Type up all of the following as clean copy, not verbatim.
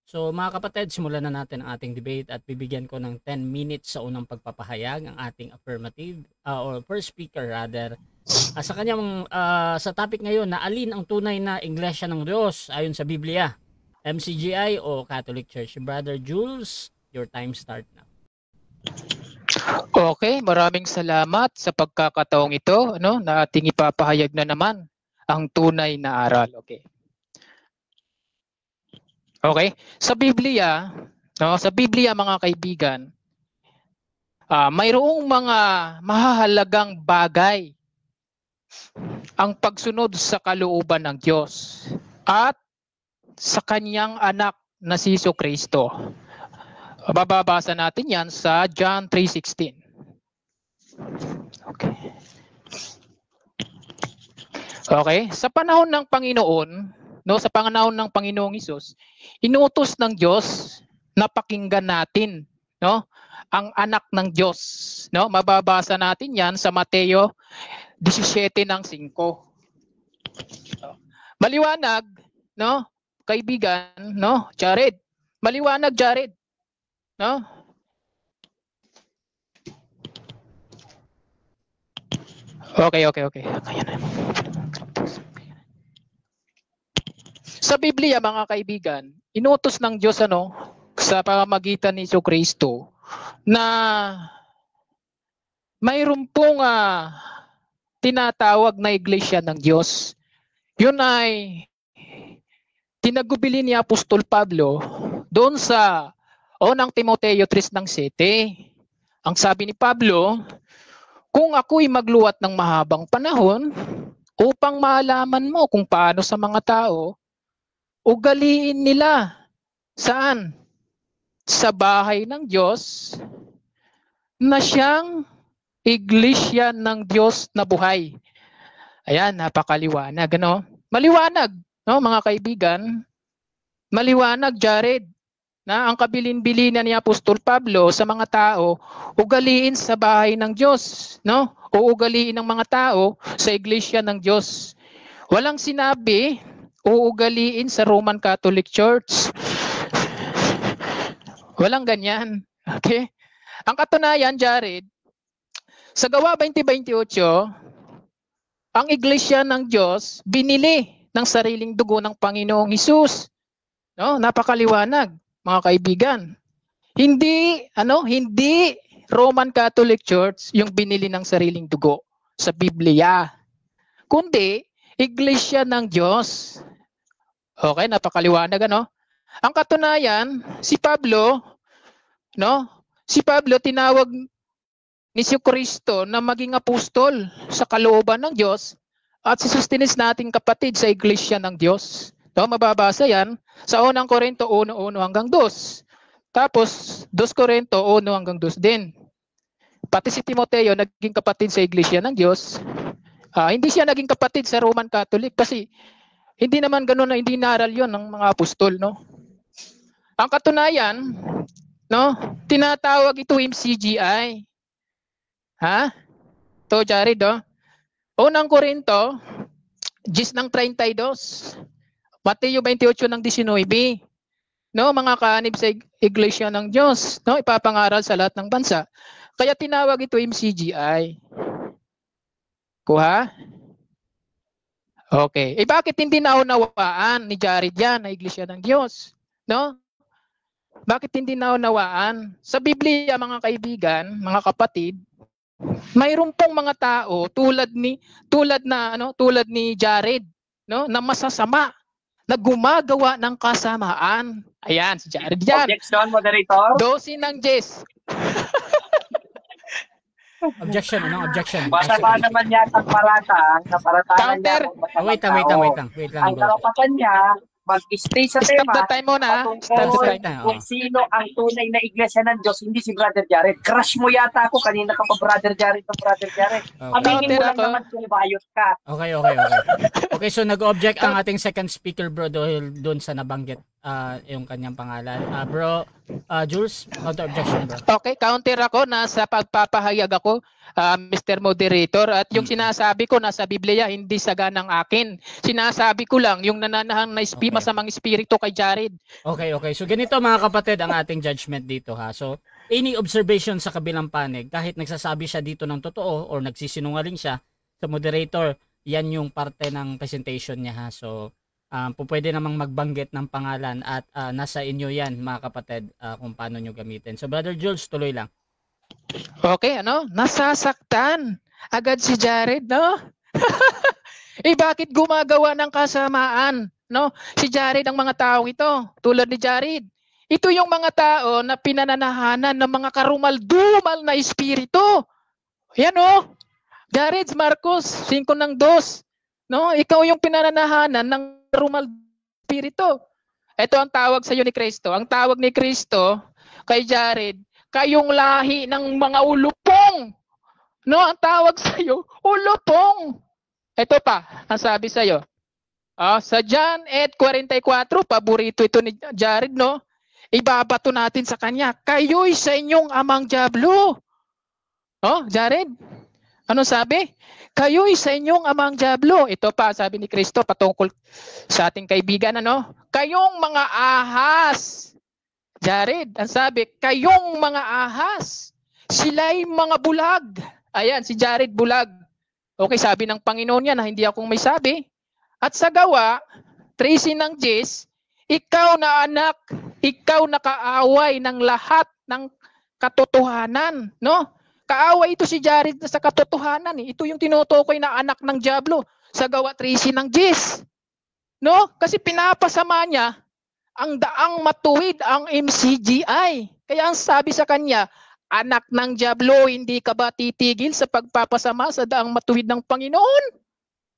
So mga kapatid, simulan na natin ang ating debate at bibigyan ko ng 10 minutes sa unang pagpapahayag ang ating affirmative or first speaker rather sa kanyang sa topic ngayon na alin ang tunay na iglesia ng Diyos ayon sa Biblia, MCGI o Catholic Church. Brother Jules, your time start na. Okay, maraming salamat sa pagkakataong ito na ating ipapahayag na naman ang tunay na aral. Okay, sa Biblia, mga kaibigan, mayroong mga mahahalagang bagay ang pagsunod sa kalooban ng Diyos at sa kanyang anak na si Jesucristo. Bababasa natin yan sa John 3:16. Okay, sa panahon ng Panginoon, sa panahon ng Panginoong Hesus, inutos ng Diyos na pakinggan natin, ang anak ng Diyos, Mababasa natin 'yan sa Mateo 17:5. Maliwanag, kaibigan, Jared. Maliwanag, Jared. Okay. Ayan. Sa Biblia, mga kaibigan, inutos ng Diyos sa pamamagitan ni Jesucristo na mayroon pong tinatawag na iglesia ng Diyos. Yun ay tinagubili ni Apostol Pablo doon sa unang Timoteo 3:7. Ang sabi ni Pablo, kung ako'y magluwat ng mahabang panahon upang maalaman mo kung paano sa mga tao, ugaliin nila saan? Sa bahay ng Diyos na siyang iglesia ng Diyos na buhay. Ayan, napakaliwanag. Maliwanag, mga kaibigan. Maliwanag, Jared, na ang kabilin-bilinan ni Apostol Pablo sa mga tao, ugaliin sa bahay ng Diyos, o ugaliin ng mga tao sa iglesia ng Diyos. Walang sinabi, uugaliin sa Roman Catholic Church. Walang ganyan. Okay? Ang katunayan, Jared, sa Gawa 20:28, ang iglesia ng Diyos binili ng sariling dugo ng Panginoong Hesus. Napakaliwanag, mga kaibigan. Hindi Roman Catholic Church yung binili ng sariling dugo sa Biblia, kundi iglesia ng Diyos. Okay, napakaliwanag, Ang katunayan, si Pablo tinawag ni Jesucristo na maging apostol sa kalooban ng Diyos at si Sosthenes nating kapatid sa iglesia ng Diyos. Mababasa yan sa 1 Corinto 1:1-2. Tapos 2 Corinto 1:2 din. Pati si Timoteo naging kapatid sa iglesia ng Diyos. Hindi siya naging kapatid sa Roman Catholic kasi hindi naman ganoon na hindi naral yon ng mga apostol, Ang katunayan, tinatawag ito MCGI. To Jared, 1 Corinto 10:32. Mateo 28:19. Mga kaanib sa iglesia ng Diyos, ipapangaral sa lahat ng bansa. Kaya tinawag ito MCGI. Kuha? Okay. Bakit hindi naunawaan ni Jared yan na iglesia ng Diyos? Bakit hindi naunawaan? Sa Biblia, mga kaibigan, mga kapatid, mayroon pong mga tao tulad ni Jared, na masasama, na gumagawa ng kasamaan. Ayan, si Jared yan. Objection, moderator. Dosi ng Jess. Objection, objection? Basta naman yata ang paratang, na paratangan niya. Wait lang. Ang karapatan niya, mag-stay sa tema. Stop the time muna. Kung sino ang tunay na iglesia ng Diyos, hindi si Brother Jared. Crush mo yata ako. Kanina ka pa Brother Jared. Aminin mo lang naman kung bayot ka. Okay, so nag-object ang ating second speaker, bro, doon sa nabanggit. yung kanyang pangalan. Bro, Jules, counter objection, bro. Okay, counter ako. Nasa pagpapahayag ako, Mr. Moderator. At yung sinasabi ko nasa Biblia, hindi saga ng akin. Sinasabi ko lang yung nananahang na Okay. masamang espiritu kay Jared. Okay. So ganito mga kapatid ang ating judgment dito ha. So any observation sa kabilang panig, kahit nagsasabi siya dito ng totoo or nagsisinungaling siya sa moderator, yan yung parte ng presentation niya ha. So pwede namang magbanggit ng pangalan at nasa inyo yan mga kapatid kung paano nyo gamitin. So Brother Jules, tuloy lang. Okay, nasasaktan agad si Jared, no? Bakit gumagawa ng kasamaan, no? Si Jared ang mga tao ito, tulad ni Jared. Ito yung mga tao na pinananahanan ng mga karumal-dumal na espiritu. Yan, Jared Marcos 5:2, no? Ikaw yung pinananahanan ng karumal espiritu. Ito ang tawag sa iyo ni Kristo. Ang tawag ni Kristo kay Jared, kayong lahi ng mga ulupong. No, ang tawag sa iyo, ulupong. Ito pa, ang sabi sa iyo. Sa John 8:44, paborito ito ni Jared, no? Ibabato natin sa kanya, kayo'y sa inyong amang diablo. Jared, ano sabi? Kayo'y sa inyong amang diablo. Ito pa, sabi ni Kristo patungkol sa ating kaibigan, kayong mga ahas. Jared, ang sabi, kayong mga ahas, sila'y mga bulag. Ayan, si Jared bulag. Okay, sabi ng Panginoon niya na hindi akong may sabi. At sa gawa, 13:10, ikaw na anak, ikaw na kaaway ng lahat ng katotohanan. No? Kaaway ito si Jared sa katotohanan. Ito yung tinutukoy na anak ng diablo sa gawa 13:10. No? Kasi pinapasama niya ang daang matuwid ang MCGI. Kaya ang sabi sa kanya, anak ng diablo, hindi ka ba titigil sa pagpapasama sa daang matuwid ng Panginoon?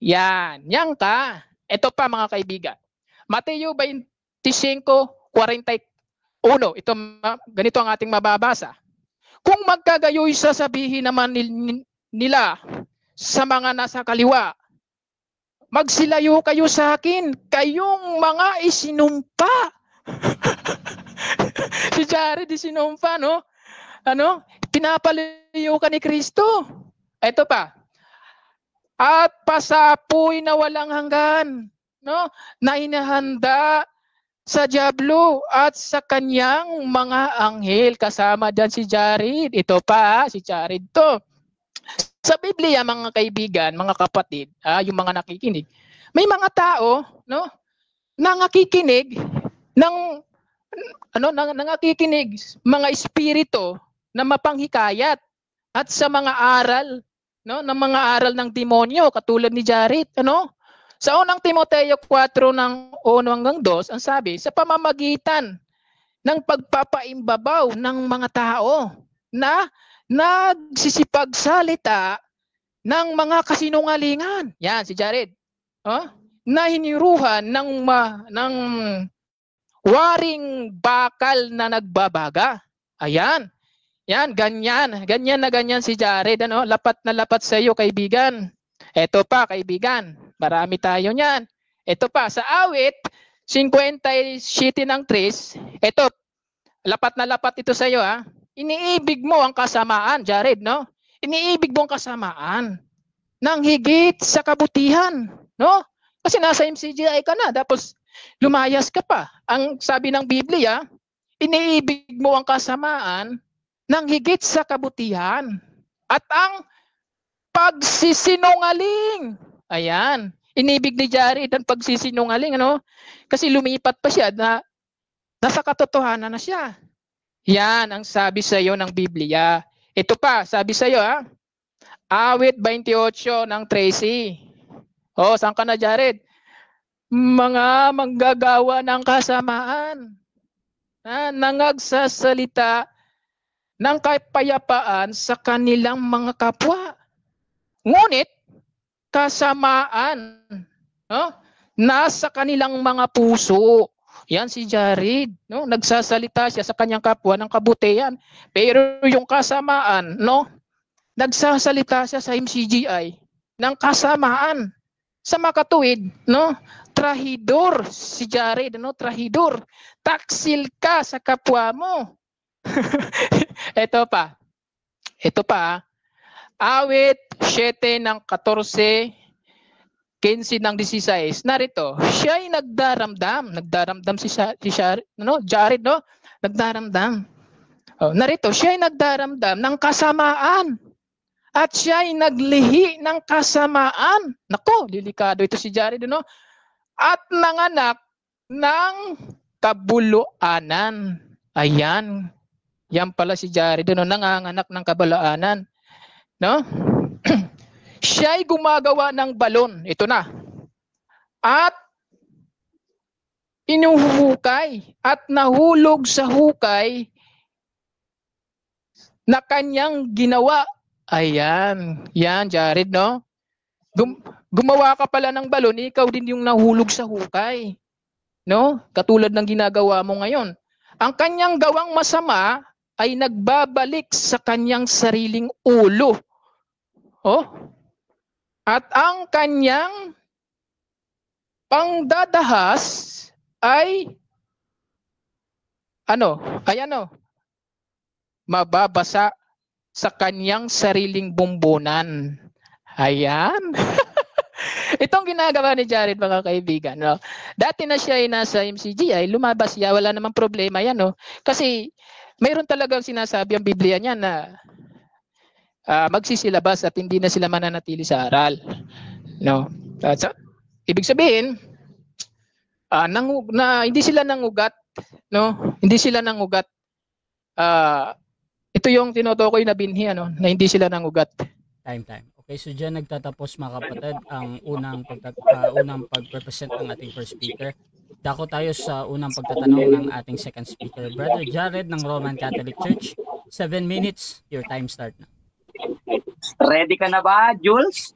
Yan ka. Ito pa mga kaibigan. Mateo 25:41. Ito, ganito ang ating mababasa. Kung magkagayoy sasabihin naman nila sa mga nasa kaliwa, magsilayo kayo sa akin, kayong mga isinumpa. Si Jared isinumpa, no? Pinapalayo ka ni Kristo. Ito pa. At pasapoy na walang hanggan, no? Na inahanda sa diablo at sa kanyang mga anghel. Kasama dyan si Jared. Ito pa, si Jared to. Sa Biblia, mga kaibigan, mga kapatid, yung mga nakikinig, may mga tao, no, na nakikinig ng mga espiritu na mapanghikayat at sa mga aral, no, ng mga aral ng demonyo katulad ni Jared, Sa unang Timoteo 4 ng 1-2, ang sabi, sa pamamagitan ng pagpapaimbabaw ng mga tao na nagsisipagsalita ng mga kasinungalingan. Yan, si Jared. Na hiniruhan ng waring bakal na nagbabaga. Ayan. Yan, ganyan. Ganyan na ganyan si Jared. Lapat na lapat sa iyo, kaibigan. Ito pa, kaibigan. Marami tayo niyan. Ito pa, sa awit, 57:3. Ito, lapat na lapat ito sa iyo, Iniibig mo ang kasamaan, Jared, no? Iniibig mo ang kasamaan ng higit sa kabutihan, no? Kasi nasa MCGI ka na, tapos lumayas ka pa. Ang sabi ng Biblia, iniibig mo ang kasamaan ng higit sa kabutihan at ang pagsisinungaling. Ayan, inibig ni Jared ang pagsisinungaling, Kasi lumipat pa siya na nasa katotohanan na siya. Yan ang sabi sa iyo ng Biblia. Ito pa, sabi sa iyo, awit 28:13. Saan ka na, Jared? Mga manggagawa ng kasamaan, nangagsasalita ng kapayapaan sa kanilang mga kapwa. Ngunit, kasamaan, nasa kanilang mga puso. Yan si Jared, nagsasalita siya sa kanyang kapwa ng kabutihan. Pero yung kasamaan, nagsasalita siya sa MCGI ng kasamaan sa makatuwid, trahidor si Jared, ano? Trahidor. Taksil ka sa kapwa mo. Ito pa. Awit 7 ng 14, 15 ng 16. Narito, siya ay nagdaramdam. Nagdaramdam si Jared, no? Nagdaramdam. Oh, narito, siya ay nagdaramdam ng kasamaan. At siya ay naglihi ng kasamaan. Nako, delikado ito si Jared, no? At nanganak ng kabuluanan. Ayan. Yan pala si Jared, no? Nanganganak ng kabuluanan. No? Siya ay gumagawa ng balon. Ito na. At inuhukay at nahulog sa hukay na kanyang ginawa. Ayan. Yan, Jared, no? Gumawa ka pala ng balon, ikaw din yung nahulog sa hukay. No? Katulad ng ginagawa mo ngayon. Ang kanyang gawang masama ay nagbabalik sa kanyang sariling ulo. Oh? At ang kanyang pangdadahas ay mababasa sa kanyang sariling bumbunan. Ayan. Itong ginagawa ni Jared, mga kaibigan, no? Dati na siya ay nasa MCGI, lumabas siya, wala namang problema yan, no? Kasi mayroon talagang sinasabi ang Biblia niya na magsisilabas at hindi na sila mananatili sa aral. No? Ibig sabihin, hindi sila nangugat, no? Hindi sila nangugat. Ito yung tinutukoy na binhi, ano, na hindi sila nangugat. Time. Okay, so diyan nagtatapos, mga kapatid, ang unang pag-represent ng ating first speaker. Dako tayo sa unang pagtatanong ng ating second speaker, Brother Jared ng Roman Catholic Church. 7 minutes, your time start na. Ready ka na ba, Jules?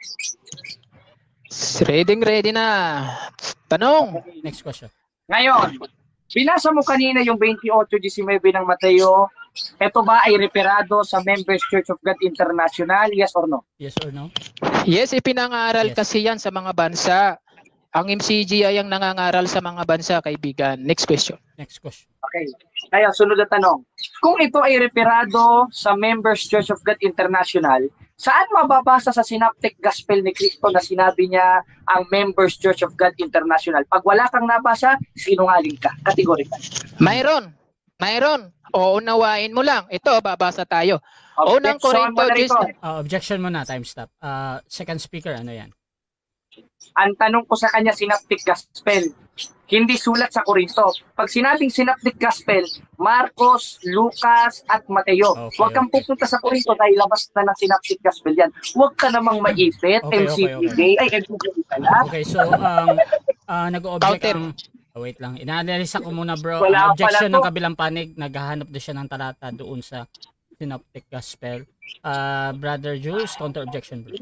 Ready na. Tanong. Next question. Ngayon, binasa mo kanina yung 28:19 ng Mateo. Ito ba ay referado sa Members Church of God International? Yes or no? Yes or no? Yes, ipinangaral Yes. kasi yan sa mga bansa. Ang MCG ay ang nangangaral sa mga bansa, kaibigan. Next question. Next question. Okay. Kaya sunod na tanong. Kung ito ay referado sa Members Church of God International, saan mababasa sa Synoptic Gospel ni Cristo na sinabi niya ang Members Church of God International? Pag wala kang nabasa, sinungaling ka. Categorical. Mayroon. O unawain mo lang. Ito, babasa tayo. Unang Korinto, Objection muna, time stop. Second speaker, ano yan? Ang tanong ko sa kanya, Synoptic Gospel. Hindi sulat sa Korinto. Pag sinabing Synoptic Gospel, Marcos, Lucas, at Mateo. Okay, Huwag kang pupunta sa Korinto dahil labas na ng Synoptic Gospel yan. Huwag ka namang maipit, MCPJ. Ay, MCPJ ka na. Okay, so nag-object ang... wait lang. Inanalisa ko muna, bro. Wala Ang objection pala to. ng kabilang panig, naghahanap na siya ng talata doon sa Synoptic Gospel. Brother Jules, counter-objection, bro.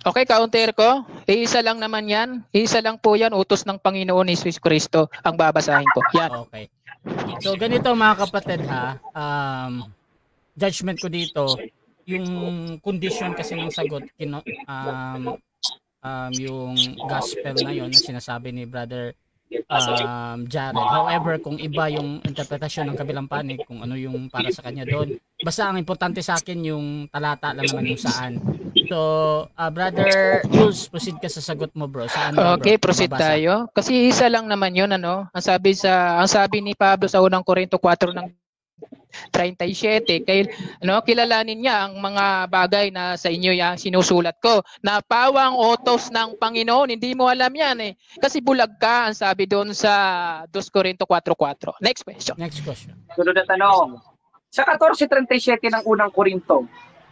Okay, counter ko. Iisa lang naman yan. Iisa lang po yan. Utos ng Panginoon Jesus Cristo ang babasahin ko. Yan. Okay. So, ganito, mga kapatid, ha. Judgment ko dito, yung condition kasi ng sagot, yung gospel na yun na sinasabi ni Brother Jared. However, kung iba yung interpretasyon ng kabilang panig, kung ano yung para sa kanya doon, basta ang importante sa akin yung talata lang naman yung saan. So, Brother Jules, proceed ka sa sagot mo, bro. Saan ba, bro? Okay, proceed Babasa? tayo. Kasi isa lang naman 'yon, ano. Ang sabi ni Pablo sa unang Korinto 4 ng 37, kilalanin niya ang mga bagay na sa inyo yung sinusulat ko. Na pawang utos ng Panginoon, hindi mo alam yan eh. Kasi bulag ka, ang sabi doon sa 2 Korinto 4:4. Next question. Next question. Sunod na tanong. Sa 14:37 ng unang Korinto,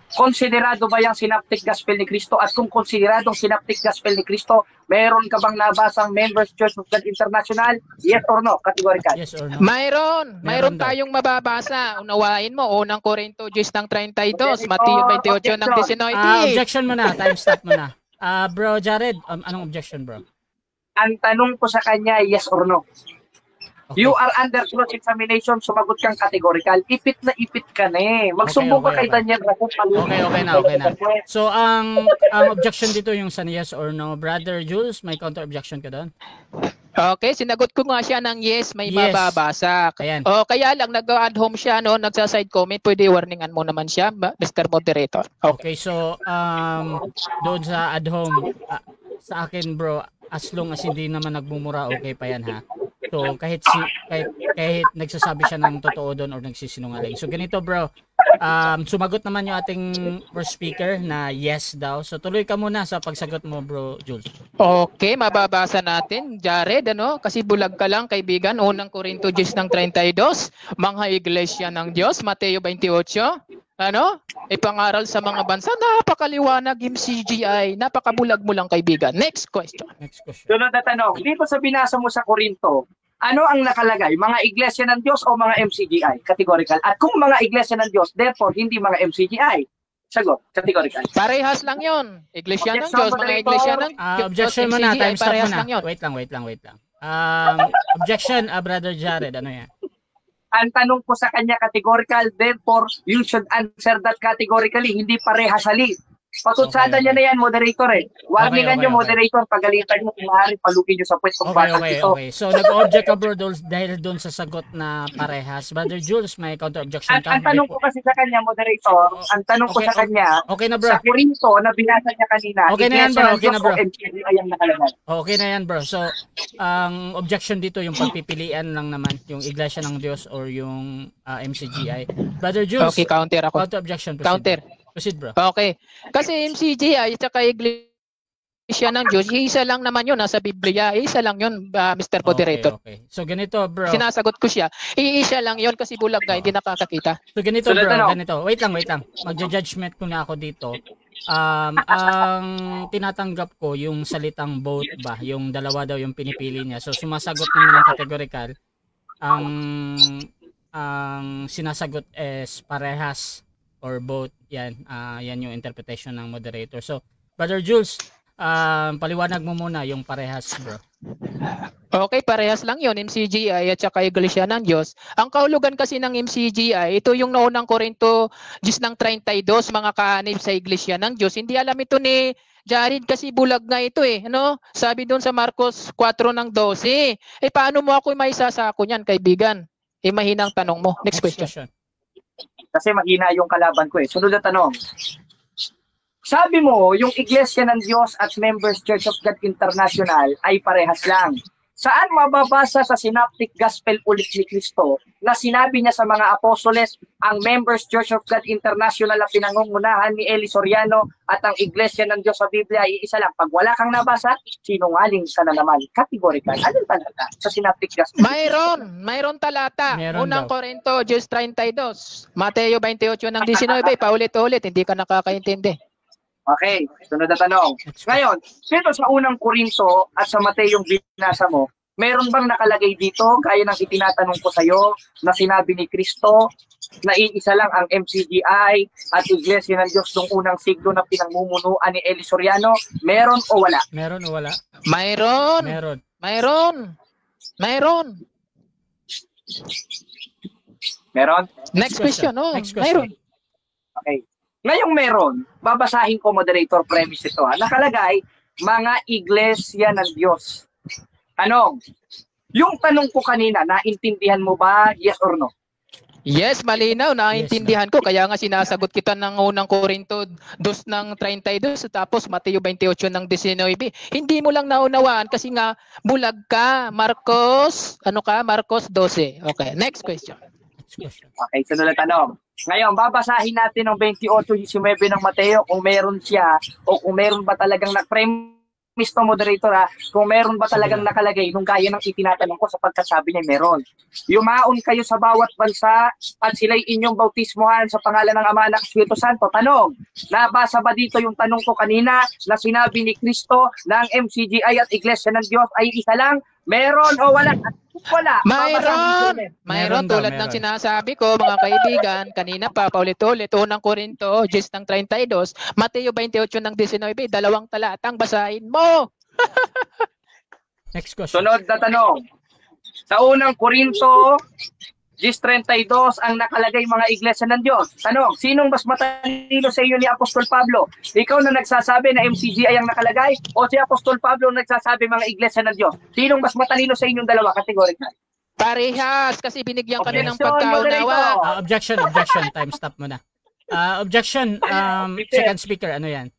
konsiderado ba yung Synoptic Gospel ni Cristo? At kung konsideradong Synoptic Gospel ni Cristo, meron ka bang nabasang Members Church of God International? Yes or no? Categorical. Yes or no? Mayroon tayong mababasa. Unawain mo, unang Korinto 10 ng 32, Mateo 28 ng 19. Objection mo na. Time stop mo na. Bro Jared, anong objection, bro? Ang tanong ko sa kanya, yes or no? Okay. You are under cross-examination, sumagot kang categorical. Ipit na ipit ka na eh. Magsumbong Okay, ka kay okay. Daniel Rasul. Okay na. So, ang objection dito yung sa yes or no. Brother Jules, may counter-objection ka doon? Okay, sinagot ko nga siya ng yes, may Yes. mababasa. Ayan. O kaya lang nag-add home siya, no, nagsa-side comment, pwede warningan mo naman siya, Mr. Moderator. Okay. Okay, so, doon sa ad home, sa akin bro, as long as hindi naman nagmumura, okay pa yan ha. So, kahit nagsasabi siya ng totoo doon or nagsisinungaling. So, ganito bro, sumagot naman yung ating first speaker na yes daw. So, tuloy ka muna sa pagsagot mo bro, Jules. Okay, mababasa natin, Jared, ano, kasi bulag ka lang, kaibigan, unang Korinto 10 ng 32, mga iglesia ng Diyos, Mateo 28, ano, ipangaral sa mga bansa, napakaliwanag, MCGI, napakabulag mo lang, kaibigan. Next question. Next question. Sunod na tanong, dito sa binasa mo sa Korinto, ano ang nakalagay? Mga iglesia ng Diyos o mga MCGI? Categorical. At kung mga iglesia ng Diyos, therefore, hindi mga MCGI. Sagot, categorical. Parehas lang yon. Iglesia ng Objection, Diyos, mga moderator. iglesia ng Objection mo na, MCGI, time stop parehas mo lang yun. na. Wait lang. Objection, Brother Jared, ano yan? Ang tanong ko sa kanya categorical, therefore, you should answer that categorically, hindi parehas hali. Patutsada Okay. niya na yan, moderator eh. Warningan Okay. niyo, moderator, pagalitan niyo, maaari palukin niyo sa pwet kung bakit ito. Okay. So, nag-object ka bro dahil doon sa sagot na parehas. Brother Jules, may counter-objection ka? Ang tanong ko kasi sa kanya, moderator, ang tanong ko Okay, sa kanya, Okay na bro. sa Corinto na binasa niya kanina, Okay na yan, bro. iglesia ng Okay na, Diyos bro. o MCGI ang nakalagay. Okay na yan bro. So, ang objection dito yung pagpipilian lang naman, yung Iglesia ng Diyos or yung MCGI. Brother Jules, Okay, counter ako. counter-objection. Proceed. Counter. Proceed bro. Okay. Kasi MCGI at saka iglesia ng Diyos, isa lang naman yun, nasa Biblia, isa lang yun, Mr. Moderator. Okay. So, ganito bro. Sinasagot ko siya, iisa lang yun kasi bulag na, hindi nakakakita. So ganito Sunod bro, na, no? ganito. Wait lang. Magja-judgment ko na ako dito. Ang tinatanggap ko yung salitang both ba, yung dalawa daw yung pinipili niya. So sumasagot naman ng categorical. Ang sinasagot is parehas or both. Yan, yan yung interpretation ng moderator. So, Brother Jules, paliwanag mo muna yung parehas, bro. Okay, parehas lang yun, MCGI at saka iglesia ng Diyos. Ang kahulugan kasi ng MCGI, ito yung naunang Korinto 10 ng 32, mga kaanib sa iglesia ng Diyos. Hindi alam ito ni Jared kasi bulag nga ito eh. Ano? Sabi doon sa Marcos 4 ng 12. Paano mo ako maisasako niyan, kaibigan? Mahinang tanong mo. Next question. Kasi mahina yung kalaban ko eh. Sunod na tanong. Sabi mo, yung Iglesia ng Diyos at Members Church of God International ay parehas lang. Saan mababasa sa Synoptic Gospel ulit ni Cristo na sinabi niya sa mga apostoles, ang Members Church of God International na pinangungunahan ni Eli Soriano at ang Iglesia ng Diyos sa Biblia ay isa lang. Pag wala kang nabasa, sinungaling ka na naman. Categorical. Anong talata sa Synoptic Gospel? Mayroon talata. Meron Unang daw. Korinto 10:32. Mateo 28 ng 19, paulit-ulit, hindi ka nakakaintindi. Okay, sunod na tanong. Ngayon, dito sa unang Korinto at sa Mateong binasa mo, meron bang nakalagay dito, gaya ng itinatanong ko sa iyo, na sinabi ni Kristo na iisa lang ang MCGI at Iglesia ng Diyos noong unang siglo na pinangmumunuan ni Eli Soriano? Meron o wala? Meron o wala? Mayroon. Meron? Next question. Next question. Mayroon. Okay. Ngayong meron, babasahin ko, moderator, premise ito. Nakalagay, mga iglesia ng Diyos. Tanong, yung tanong ko kanina, naintindihan mo ba, yes or no? Yes, malinaw. Naintindihan ko. Kaya nga sinasagot kita ng unang Korinto 2 ng 32 tapos Mateo 28 ng 19. Hindi mo lang naunawaan kasi nga bulag ka. Marcos 12. Okay, next question. Okay, sunod na tanong. Ngayon, babasahin natin ng 28-19 ng Mateo kung meron siya o kung meron ba talagang na-premise to, moderator ha, kung meron ba talagang nakalagay nung gaya ng itinatanong ko sapagkat sabi niya meron. Yumaon kayo sa bawat bansa at sila'y inyong bautismohan sa pangalan ng Ama at Espiritu Santo. Tanong, nabasa ba dito yung tanong ko kanina na sinabi ni Kristo na ang MCGI at Iglesia ng Diyos ay isa lang? Meron o wala? Wala. Mayroon tulad ng sinasabi ko, mga kaibigan, kanina pa, paulit-ulit, unang Korinto 10 ng 32, Mateo 28 ng 19, dalawang talatang basahin mo. Next question. Sunod na tanong. Sa unang Korinto, 10:32 ang nakalagay mga iglesia ng Diyos. Tanong, sinong mas matalino sa inyo ni Apostol Pablo? Ikaw na nagsasabi na MCGI ang nakalagay o si Apostol Pablo nagsasabi mga iglesia ng Diyos? Sinong mas matalino sa inyong dalawa? Kategorikal. Parehas kasi binigyan ka na ng Objection, pagkaunawa. Objection. Time stop muna. Objection. Second speaker, ano yan?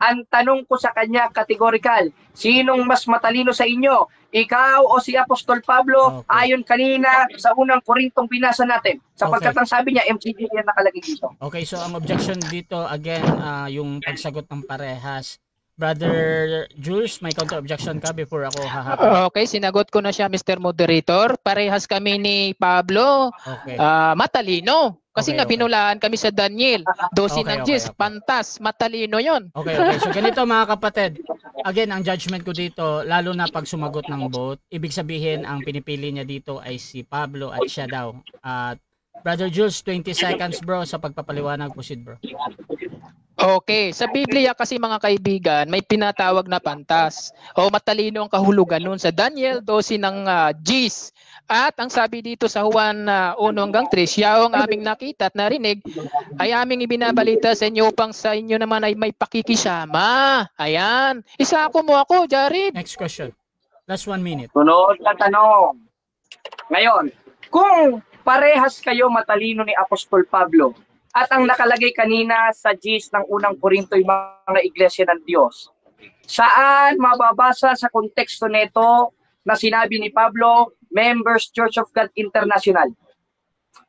Ang tanong ko sa kanya, categorical, sinong mas matalino sa inyo? Ikaw o si Apostol Pablo? Okay. Ayon kanina sa unang Korintong binasa natin. Sapagkat Okay. ang sabi niya, MCG yan nakalagay dito. Okay, so ang objection dito, again, yung pagsagot ng parehas. Brother Jules, may counter-objection ka before ako hahapon? Okay, sinagot ko na siya, Mr. Moderator. Parehas kami ni Pablo. Okay. Matalino. Kasi Okay, nga okay. binulaan kami sa Daniel. 12 ng Okay. 10. Pantas. Matalino yon. Okay. So ganito mga kapatid. Again, ang judgment ko dito, lalo na pag sumagot ng vote, ibig sabihin ang pinipili niya dito ay si Pablo at siya daw. At Brother Jules, 20 seconds bro sa pagpapaliwanag. Proceed bro. Okay, sa Biblia kasi mga kaibigan, may pinatawag na pantas o matalino ang kahulugan nun sa Daniel 12 ng Gs. At ang sabi dito sa Juan 1-3, siya ang aming nakita at narinig ay aming ibinabalita sa inyo upang sa inyo naman ay may pakikisama. Ayan. Isako mo ako, Jared. Next question. Last 1 minute. Sunod na tanong. Ngayon, kung parehas kayo matalino ni Apostol Pablo at ang nakalagay kanina sa Gs ng unang Korinto yung mga iglesia ng Diyos, saan mababasa sa konteksto nito na sinabi ni Pablo, Members Church of God International?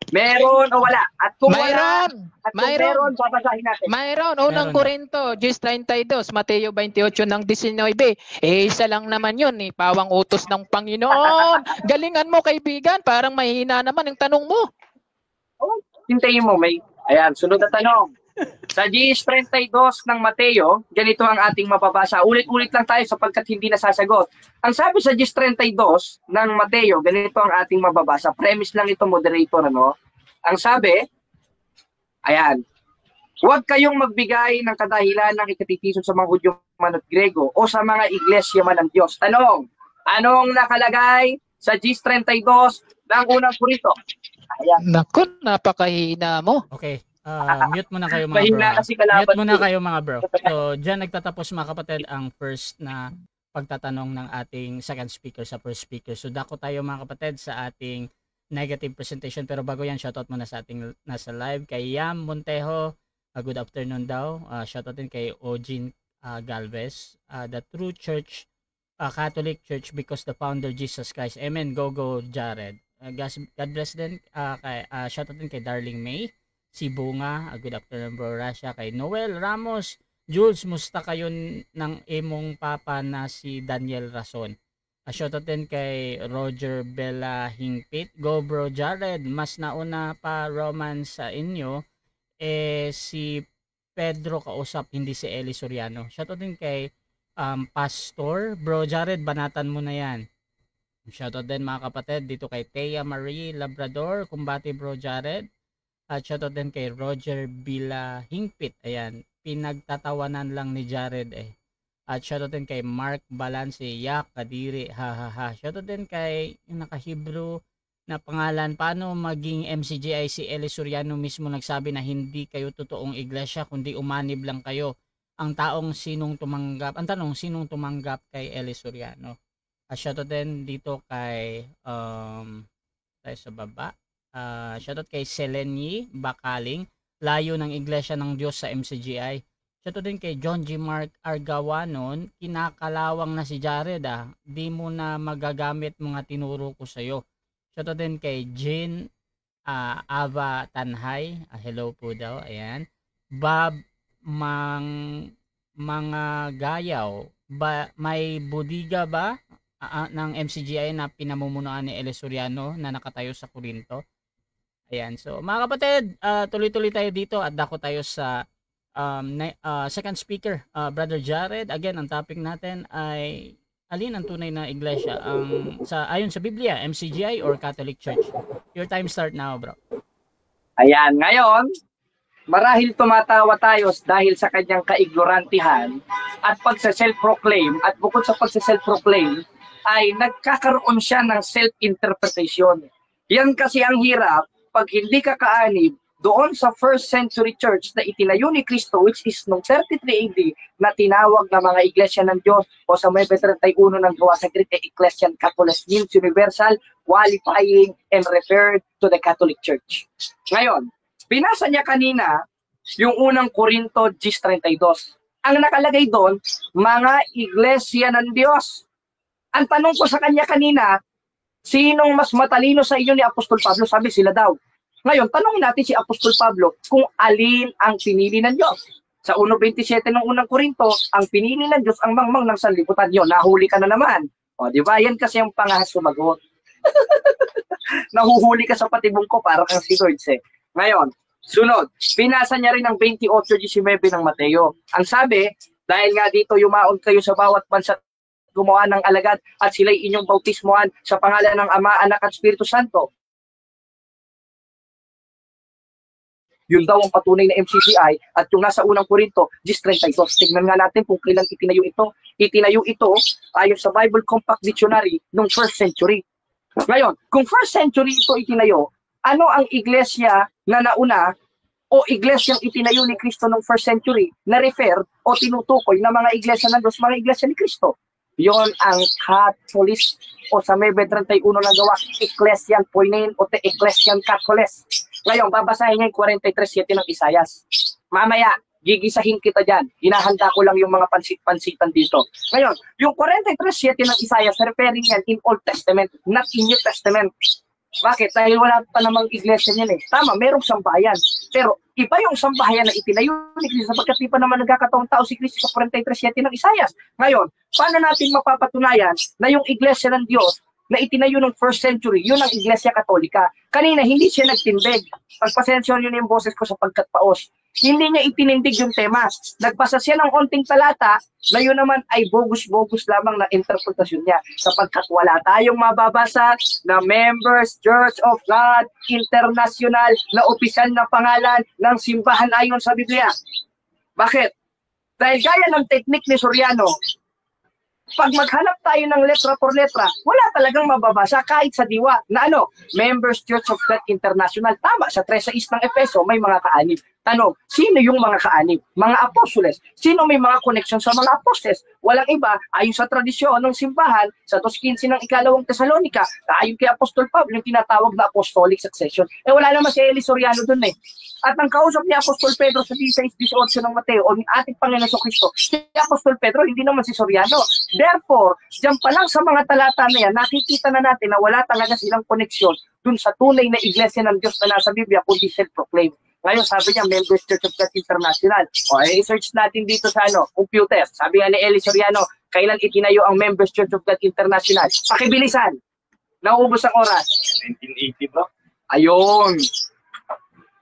Meron o wala? At kung wala, at kung meron, babasahin natin. Mayroon. Unang Meron Korinto, Gs 32, Mateo 28 ng 19. Isa lang naman yun, pawang utos ng Panginoon. Galingan mo, kaibigan. Parang mahina naman ang tanong mo. Oh, hintayin mo, may. Ayan, sunod na tanong. Sa Gs 32 ng Mateo, ganito ang ating mababasa. Ulit-ulit lang tayo sapagkat hindi nasasagot. Ang sabi sa Gs 32 ng Mateo, ganito ang ating mababasa. Premise lang ito, moderator, ano? Ang sabi, ayan, huwag kayong magbigay ng kadahilan ng ikatitisod sa mga Hudyo man at Grego o sa mga iglesia man ng Diyos. Tanong, anong nakalagay sa Gs 32 ng unang Korinto? Ayan. Naku, napakahina mo. Okay. Mute muna kayo mga Mahina bro. kasi kalaban Mute muna ko. kayo mga bro. So, dyan nagtatapos mga kapatid ang first na pagtatanong ng ating second speaker sa first speaker. So, dako tayo mga kapatid sa ating negative presentation. Pero bago yan, shoutout muna sa ating nasa live. Kay Yam Montejo, good afternoon daw. Shoutout din kay Ojin Galvez. The True Church, Catholic Church because the founder Jesus Christ. Amen. Go Jared. God bless din. Shoutout din kay Darling May. Si Bunga, good afternoon bro Rasha, kay Noel Ramos, Jules, musta kayo ng imong papa na si Daniel Rason? Shoutout din kay Roger Bella Hingpit, go bro Jared, mas nauna pa Roman sa inyo, si Pedro kausap, hindi si Eli Soriano. Shoutout din kay Pastor, bro Jared, banatan mo na yan. Shoutout din mga kapatid dito kay Thea Marie Labrador, kumbati bro Jared. At shoutout din kay Roger Bila Hingpit. Ayan, pinagtatawanan lang ni Jared eh. At shoutout din kay Mark Balance, yak, kadiri, ha. Shoutout din kay yung naka-Hebrew na pangalan, paano maging MCGI si Eli Soriano mismo nagsabi na hindi kayo totoong iglesia kundi umanib lang kayo. Ang tanong sinong tumanggap kay Eli Soriano. At shoutout din dito kay tayo sa baba. Shoutout kay Seleni Bakaling, layo ng Iglesia ng Diyos sa MCGI. Shoutout din kay John G. Mark Argawanon, kinakalawang na si Jared di mo na magagamit mga tinuro ko sa'yo. Shoutout din kay Jean Ava Tanhay, hello po daw, ayan. Bob mga gayaw, may budiga ba ng MCGI na pinamumunuan ni Eli Soriano na nakatayo sa Korinto? Ayan, so mga kapatid, tuloy-tuloy tayo dito at dako tayo sa second speaker, Brother Jared. Again, ang topic natin ay alin ang tunay na iglesia? Ayon sa Biblia, MCGI or Catholic Church? Your time start now, bro. Ayan, ngayon, marahil tumatawa tayo dahil sa kanyang kaignorantihan at pagse-self-proclaim, at bukod sa pagse-self-proclaim, ay nagkakaroon siya ng self-interpretation. Yan kasi ang hirap pag hindi ka kaanib doon sa first century church na itinayo ni Cristo, which is noong 33 AD na tinawag na mga iglesia ng Diyos o sa may 31 ng gawa sa Greek, Ecclesian Catholic means universal, qualifying, and referred to the Catholic Church. Ngayon, binasa niya kanina yung unang Korinto 10:32. Ang nakalagay doon, mga iglesia ng Diyos. Ang tanong ko sa kanya kanina, sinong mas matalino sa inyo ni Apostol Pablo? Sabi sila daw. Ngayon, tanongin natin si Apostol Pablo kung alin ang pinili ng Diyos. Sa 1:27 ng unang Korinto, ang pinili ng Diyos ang mangmang ng sanlibutan. Yun, nahuli ka na naman. O, di ba? Yan kasi ang pangahas sumagot. Nahuhuli ka sa patibong ko, parang ang si Lord eh. Ngayon, sunod, binasa niya rin ang 28:19 ng Mateo. Ang sabi, dahil nga dito yumaon kayo sa bawat bansa gumawa ng alagad at sila'y inyong bautismohan sa pangalan ng Ama, Anak at Espiritu Santo. Yun daw ang patunay na MCGI at yung nasa unang Korinto 10:32. Tignan nga natin kung kailan itinayo ito. Itinayo ito ayon sa Bible Compact Dictionary noong 1st century. Ngayon, kung 1st century ito itinayo, ano ang iglesia na nauna o iglesyang itinayo ni Kristo noong 1st century na refer o tinutukoy na mga iglesia ng Diyos, mga iglesia ni Kristo? Yon ang Catholic o sa may 31 ng gawa, Ecclesian Poinen o Ecclesian Catholic. Ngayon, babasahin niya yung 43:7 ng Isayas. Mamaya, gigisahin kita dyan. Hinahanda ko lang yung mga pansit-pansitan dito. Ngayon, yung 43:7 ng Isayas, referring yan in Old Testament, not in New Testament. Bakit? Dahil wala pa namang iglesia niyan eh. Tama, merong sambahayan. Pero iba yung sambahayan na itinayo ni Kristo sapagkat di pa naman nagkakataong tao si Kristo sa 43:7 ng Isayas. Ngayon, paano natin mapapatunayan na yung iglesia ng Diyos na itinayo ng 1st century, yun ang Iglesia Katolika? Kanina, hindi siya nagtindig. Pagpasensyon yun yung boses ko sapagkat paos. Hindi niya itinindig yung tema. Nagpasa siya ng onting talata na yun naman ay bogus-bogus lamang na interpretasyon niya. Sapagkat wala tayong mababasa na Members Church of God International na opisyal na pangalan ng simbahan ayon sa Biblia. Bakit? Dahil gaya ng teknik ni Soriano, pag maghanap tayo ng letra por letra, wala talagang mababasa kahit sa diwa na ano, Members Church of God International. Tama, sa 3:6 ng Efeso may mga kaanib. Tanong, sino yung mga kaanib? Mga apostoles. Sino may mga koneksyon sa mga apostoles? Walang iba, ayon sa tradisyon ng simbahan, sa 2:15 ng ikalawang Tesalonika, ayon kay Apostol Pablo, yung tinatawag na apostolic succession. Eh wala naman si Eli Soriano dun eh. At ang kausap ni Apostol Pedro sa 16:18 ng Mateo o ng ating Panginoon Kristo, si Apostol Pedro, hindi naman si Soriano. Therefore, diyan pa lang sa mga talata na yan, nakikita na natin na wala talaga silang koneksyon dun sa tunay na iglesia ng Diyos na nasa Biblia, kundi self-proclaim. Ngayon, sabi niya, Members Church of God International. O, i-search natin dito sa computer. Sabi nga ni Eli Soriano, kailan itinayo ang Members Church of God International? Pakibilisan. Nauubos ang oras. 1980 bro. Ayun.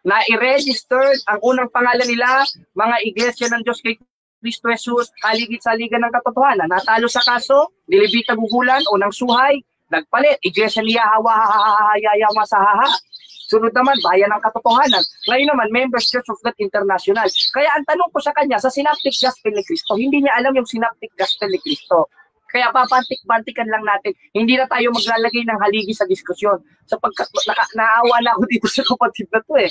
Na-i-registered ang unang pangalan nila, mga iglesia ng Diyos kay Kristo Jesus, kaligid-saligan ng katotohanan. Natalo sa kaso, nilibita gugulan o ng suhay, nagpalit, iglesia ni Yahweh, Masahaha. Sunod naman, bayan ng katotohanan. Ngayon naman, Members Church of God International. Kaya ang tanong ko sa kanya, sa Synoptic Gospel ni Cristo, hindi niya alam yung Synoptic Gospel ni Cristo. Kaya papantik-bantikan lang natin, hindi na tayo maglalagay ng haligi sa diskusyon. Sapagkat naawa na ako dito sa kapatid na to eh.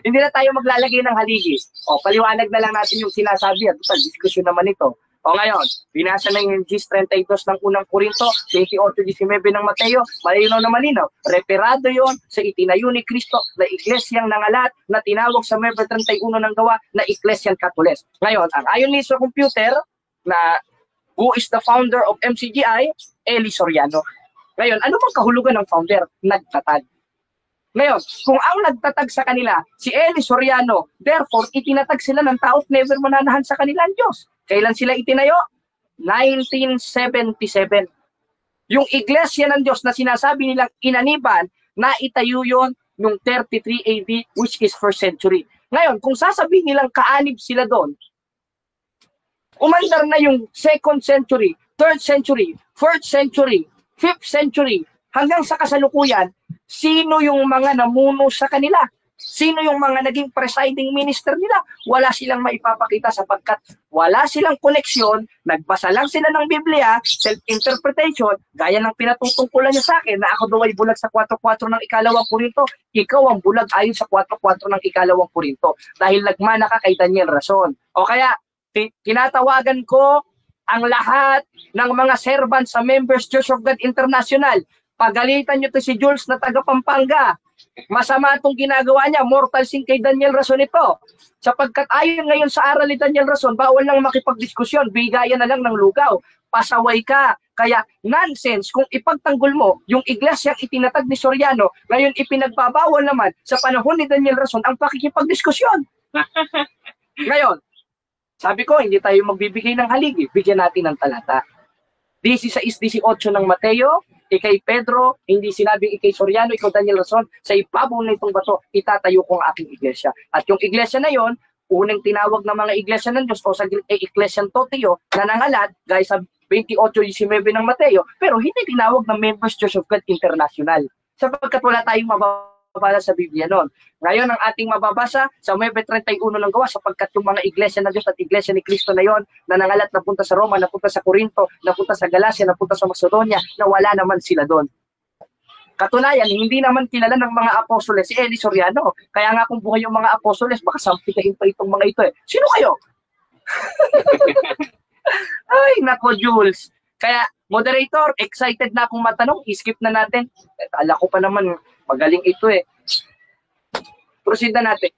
Hindi na tayo maglalagay ng haligi. O, paliwanag na lang natin yung sinasabi at total diskusyon naman ito. O ngayon, binasa na yung 10:32 ng unang Korinto, 28:19 ng Mateo, malinaw na malinaw. Referado yon sa itinayo ni Kristo na iglesyang nangalat na tinawag sa May 31 ng gawa na Ecclesian Catholic. Ngayon, ang ayon ni sa computer na who is the founder of MCGI, Eli Soriano. Ngayon, ano bang kahulugan ng founder? Nagtatag. Ngayon, kung ang nagtatag sa kanila, si Eli Soriano, therefore, itinatag sila ng tao at never mananahan sa kanilang Diyos. Kailan sila itinayo? 1977. Yung iglesia ng Diyos na sinasabi nilang inaniban, naitayo yun noong 33 AD, which is 1st century. Ngayon, kung sasabihin nilang kaanib sila doon, umandar na yung 2nd century, 3rd century, 4th century, 5th century, hanggang sa kasalukuyan, sino yung mga namuno sa kanila? Sino yung mga naging presiding minister nila? Wala silang maipapakita sapagkat wala silang koneksyon, nagbasa lang sila ng Biblia, self-interpretation, gaya ng pinatutungkulan niya sa akin na ako daw ay bulag sa 4.4 ng ikalawang Korinto, ikaw ang bulag ayon sa 4.4 ng ikalawang Korinto dahil nagmana ka kay Daniel Rason. O kaya, tinatawagan ko ang lahat ng mga servants sa Members Church of God International. Pagalitan nyo to si Jules na taga Pampanga. Masama itong ginagawa niya, mortal sin kay Daniel Rason ito. Sapagkat ayon ngayon sa aral ni Daniel Rason, bawal nang makipagdiskusyon, bigayan na lang ng lugaw, pasaway ka. Kaya nonsense kung ipagtanggol mo yung iglesyang itinatag ni Soriano, ngayon ipinagbabawal naman sa panahon ni Daniel Rason ang pakikipagdiskusyon. Ngayon, sabi ko, hindi tayo magbibigay ng haligi, bigyan natin ng talata. 16:18 ng Mateo, ikay Pedro, hindi sinabing ikay Soriano, ikaw Daniel Rason, sa ibabaw na itong bato, itatayo ko ang aking iglesia. At yung iglesia na yon, unang tinawag ng mga iglesia ng Diyos o sa Ecclesian Toteo na nangalat, gaya sa 28:19 ng Mateo, pero hindi tinawag ng Members Church of God International. Sapagkat wala tayong mababasa sa Biblia noon. Ngayon, ang ating mababasa sa 9:31 ng Gawa, sapagkat yung mga iglesia ng Diyos at iglesia ni Kristo na yon, na nangalat napunta sa Roma, napunta sa Corinto, napunta sa Galacia, napunta sa Macedonia, na wala naman sila doon. Katunayan, hindi naman kilala ng mga apostoles si Eli Soriano. Kaya nga kung buhay yung mga apostoles, baka sampikahin pa itong mga ito eh. Sino kayo? Ay, nako Jules. Kaya, moderator, excited na akong matanong. I-skip na natin. Kala ko pa naman, magaling ito eh. Proceed na natin.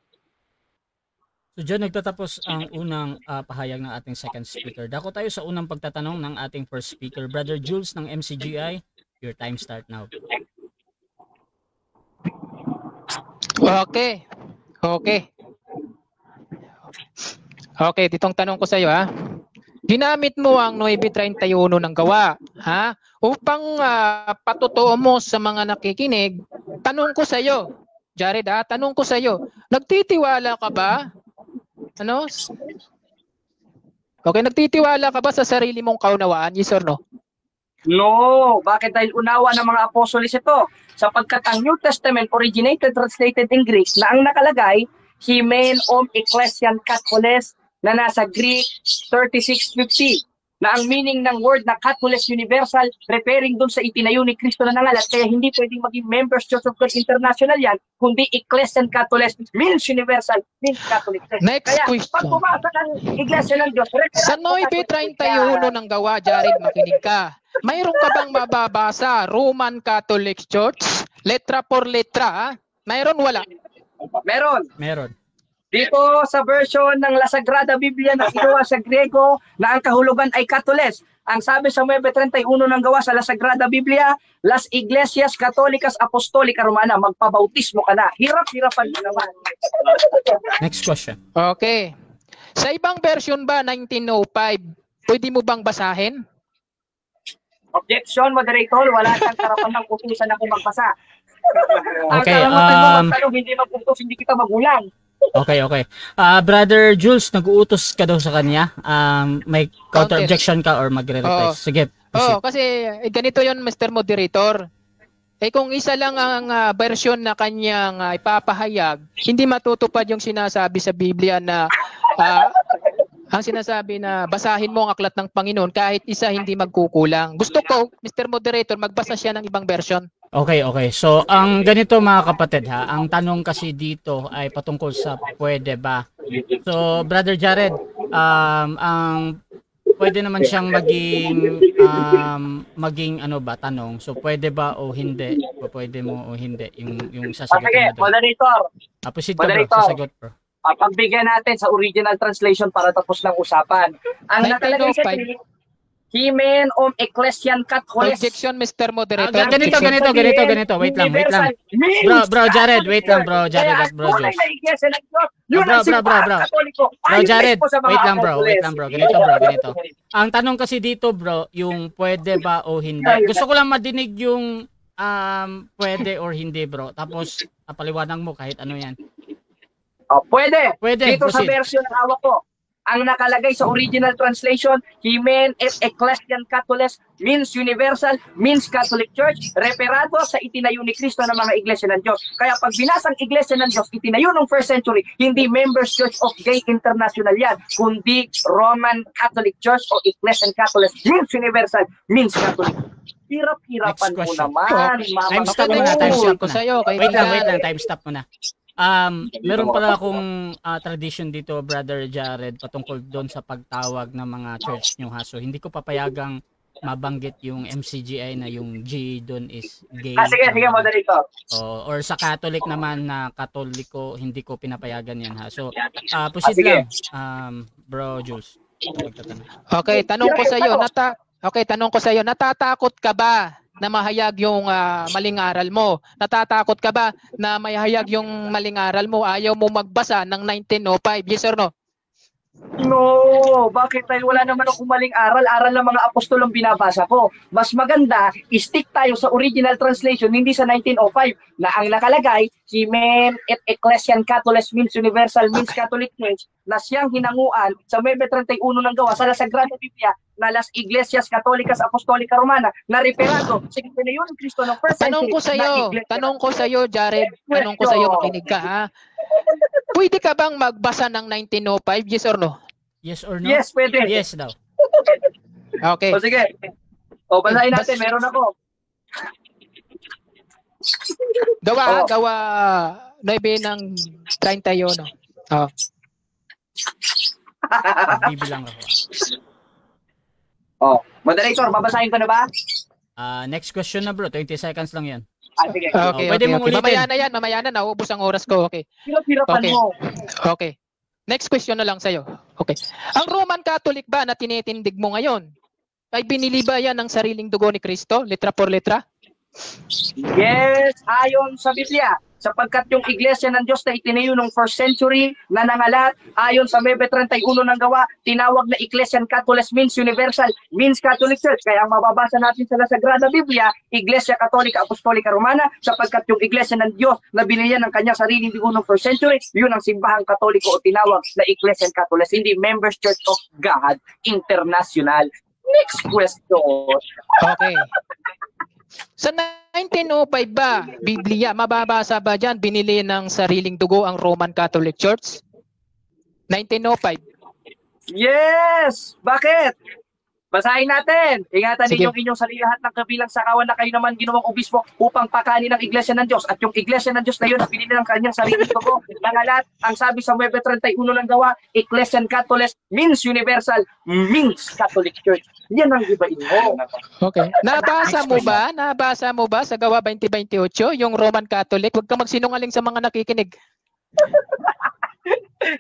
So dyan nagtatapos ang unang pahayag ng ating second speaker. Dako tayo sa unang pagtatanong ng ating first speaker. Brother Jules ng MCGI, your time start now. Okay. Okay, ditong tanong ko sa iyo ha. Ginamit mo ang 9:31 ng Gawa, ha? Upang patutuo mo sa mga nakikinig. Tanong ko sa iyo, Jared, ha? Tanong ko sa iyo, nagtitiwala ka ba? Ano? Okay, nagtitiwala ka ba sa sarili mong kaunawaan? Yes or no? No. Bakit? Dahil unawa ng mga apostoles ito. Sapagkat ang New Testament originated, translated in Greek, na ang nakalagay, Hymen Ecclesian Katholes, na nasa Greek 3650. Na ang meaning ng word na Katholes Universal, referring dun sa itinayo ni Kristo na nangalat, kaya hindi pwedeng maging Members Church of God International yan, kundi Ecclesian Katholes means Universal, means Catholic. Next kaya, question. pag bumasa ng Iglesia ng Diyos, Sa 9:31 ng Gawa, Jared, makinig ka. Mayroon ka bang mababasa Roman Catholic Church? Letra por letra, ha? Mayroon, wala? Meron. Dito sa version ng La Sagrada Biblia na kinuha sa Grego na ang kahulugan ay Katoles. Ang sabi sa 9:31 ng Gawa sa La Sagrada Biblia, Las Iglesias Católicas Apostolica Romana, magpabautismo ka na. Hirap-hirapan mo naman. Next question. Okay. Sa ibang version ba, 1905, pwede mo bang basahin? Objection, moderator. Wala siyang karapan ng utusan ako magbasa. Okay, Ang karapatan mo magtanong, hindi mag-utos, hindi kita magulang. Okay. Brother Jules, nag-uutos ka daw sa kanya. May counter objection ka or magre-reply? Sige. Kasi ganito yon, Mr. Moderator. Kung isa lang ang version na kanyang ipapahayag, hindi matutupad yung sinasabi sa Biblia na ang sinasabi na basahin mo ang aklat ng Panginoon kahit isa hindi magkukulang. Gusto ko, Mr. Moderator, magbasa siya ng ibang version. Okay. So, ang ganito mga kapatid ha, ang tanong kasi dito ay patungkol sa pwede ba. So, Brother Jared, ang pwede naman siyang maging ano ba, tanong. So, pwede ba o hindi? Pwede mo o hindi yung sasagutin mo doon. Moderator. Proceed ka bro, sasagot bro. Pagbigyan natin sa original translation para tapos ng usapan. Ang nakalagay sa Hymen Ecclesian Katholes. Objection, Mr. Moderator. Ganito. Wait lang. Bro, Jared, wait lang, bro. Jared, bro, Jules. Bro, Jared, wait lang, bro. Ganito. Ang tanong kasi dito, bro, yung pwede ba o hindi. Gusto ko lang madinig yung pwede or hindi, bro. Tapos, paliwanag mo kahit ano yan. Pwede. Dito proceed. Sa version ng hawak ko. Ang nakalagay sa original translation, Hymen et Ecclesiam Catholicos means universal, means Catholic Church, referado sa itinayo ni Kristo ng mga iglesia ng Diyos. Kaya pag binasang iglesia ng Diyos, itinayo ng first century, hindi Members Church of Gay International yan, kundi Roman Catholic Church o Ecclesiam Catholicos means universal, means Catholic. Hirap-hirapan mo naman. Time stop Next muna, time question stop ko muna. sa'yo, Wait lang, kaibigan. time stop muna. Meron pala akong tradition dito, Brother Jared, patungkol doon sa pagtawag ng mga church nyo ha. So, hindi ko papayagang mabanggit yung MCGI na yung G doon is gay. Sige, moderator. Or sa Catholic naman na Katoliko, hindi ko pinapayagan yan ha. So, proceed lang, Bro Jules. Okay, tanong ko sa iyo, natatakot ka ba na mahayag yung maling aral mo? Natatakot ka ba na mahayag yung maling aral mo? Ayaw mo magbasa ng 1905? Yes or no? No, bakit? Dahil wala naman akong maling aral. Aral ng mga apostol ang binabasa ko. Mas maganda, stick tayo sa original translation, hindi sa 1905, na ang nakalagay, Hymen et Ecclesiam Catholicos means universal, means Catholic Church, na siyang hinanguan sa May 31 ng gawa sa La Sagrada Biblia na Las Iglesias Católicas Apostolica Romana na referado sa itinayo ng Kristo ng first century. Tanong ko sa iyo, Jared, makinig ka ha. Pwede ka bang magbasa ng 1905? Yes or no? Yes or no? Yes, pwede. Yes daw. Okay. O sige. O, basahin natin. Meron ako. Gawa 9 ng 31. Oh. Bibilang ako. Oh, moderator, babasahin ko na ba? Next question na bro, 20 seconds lang yan. Sige. Okay, pwede mong ulitin. Mamaya na, nauubos ang oras ko. Okay. Hirap-hirapan mo. Okay. Next question na lang sa'yo. Okay. Ang Roman Catholic ba na tinitindig mo ngayon, ay binili ba yan ng sariling dugo ni Kristo, letra por letra? Yes, ayon sa Biblia. Sapagkat yung iglesia ng Diyos na itinayo ng first century na nangalat, ayon sa May 31 ng gawa, tinawag na Ecclesiam Catholicos means universal, means Catholic Church. Kaya ang mababasa natin sa La Sagrada Biblia, Iglesia Católica Apostolica Romana, sapagkat yung iglesia ng Diyos na binigyan ng kanyang sariling dugo ng first century, yun ang simbahang Katoliko o tinawag na Ecclesiam Catholicos, hindi Members Church of God International. Next question. Okay. Sa 1905 ba, Biblia, mababasa ba dyan, binili ng sariling dugo ang Roman Catholic Church? 1905. Yes! Bakit? Basahin natin. Ingatan Sige. ninyong inyong sarili lahat ng kabilang sakawan na kayo naman ginawang obispo upang pakanin ng iglesia ng Diyos. At yung iglesia ng Diyos na yun, pinili ng kanyang sarili dugo. Nangalat, ang sabi sa May 31 ng gawa, Ecclesiam Catholicos means universal, means Catholic Church. Yan ang ibain mo. Okay. Nabasa mo ba sa gawa 2028 yung Roman Catholic? Huwag ka magsinungaling sa mga nakikinig.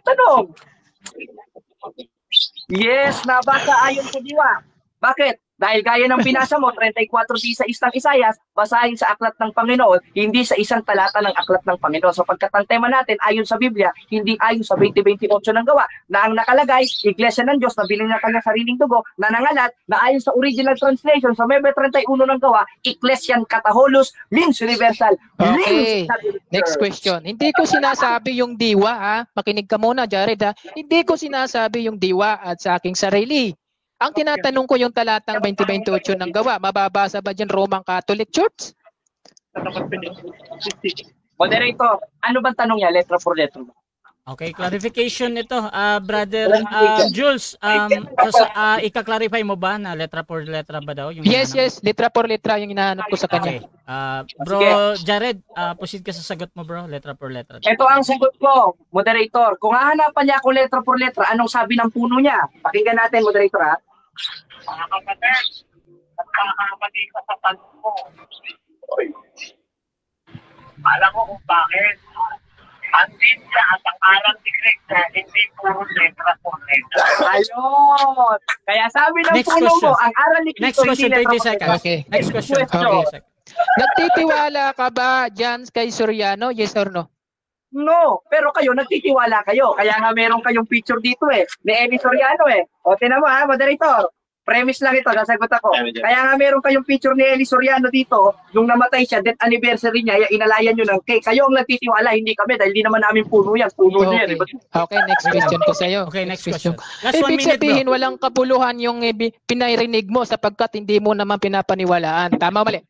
Tanong. Yes, nabasa ayon sa diwa. Bakit? Dahil gaya ng binasa mo, 34 di sa isang Isayas, basahin sa aklat ng Panginoon, hindi sa isang talata ng aklat ng Panginoon. So pagkat ang tema natin, ayon sa Biblia, hindi ayon sa 2028 ng gawa, na ang nakalagay, iglesia ng Diyos na binili ng kanyang sariling dugo, na nangalat, na ayon sa original translation, sa May 31 ng gawa, Ecclesiam Catholicos means universal. Okay. Means Next question. Hindi ko sinasabi yung diwa, ha? Makinig ka muna, Jared, ha? Hindi ko sinasabi yung diwa at sa aking sarili. Ang tinatanong ko yung talatang 2028 ng gawa, mababasa ba dyan Roman Catholic Church? Moderator, ano bang tanong niya? Letra for letra ba? Okay, clarification ito, Brother Jules. Ika-clarify mo ba na letra por letra ba daw? Yung Yes, letra por letra yung hinahanap ko sa Okay. kanya. Bro Jared, proceed ka sa sagot mo bro, letra por letra. Ito ang sagot ko, moderator. Kung hahanapan niya ako letra por letra, anong sabi ng puno niya? Pakinggan natin, moderator, ha? Mga kapatid, nagkakamali ka sa tanong mo. Alam mo kung bakit? Ang Biblia at ang aral ni Cristo, hindi puro letra por letra. Ayun! Kaya sabi ng Next puno question. mo, ang aral ni Next Cristo, question, hindi letra 20 por letra. seconds. Okay. Next question. Question. Nagtitiwala ka ba dyan kay Soriano? Yes or no? No, pero kayo, nagtitiwala kayo. Kaya nga meron kayong picture dito ni Emi Soriano O, tinan mo ha, moderator. Premise lang ito, nasagot ako. Kaya nga meron kayong picture ni Eli Soriano dito, nung namatay siya, death anniversary niya, inalayan nyo ng cake. Kayo ang nagtitiwala, hindi kami, dahil hindi naman namin puno yan. Puno niya yan. Okay, next question ko sa'yo. Okay, next question. Last 1 Ibig minute, sabihin, bro. walang kabuluhan yung pinarinig mo sapagkat hindi mo naman pinapaniwalaan. Tama o mali?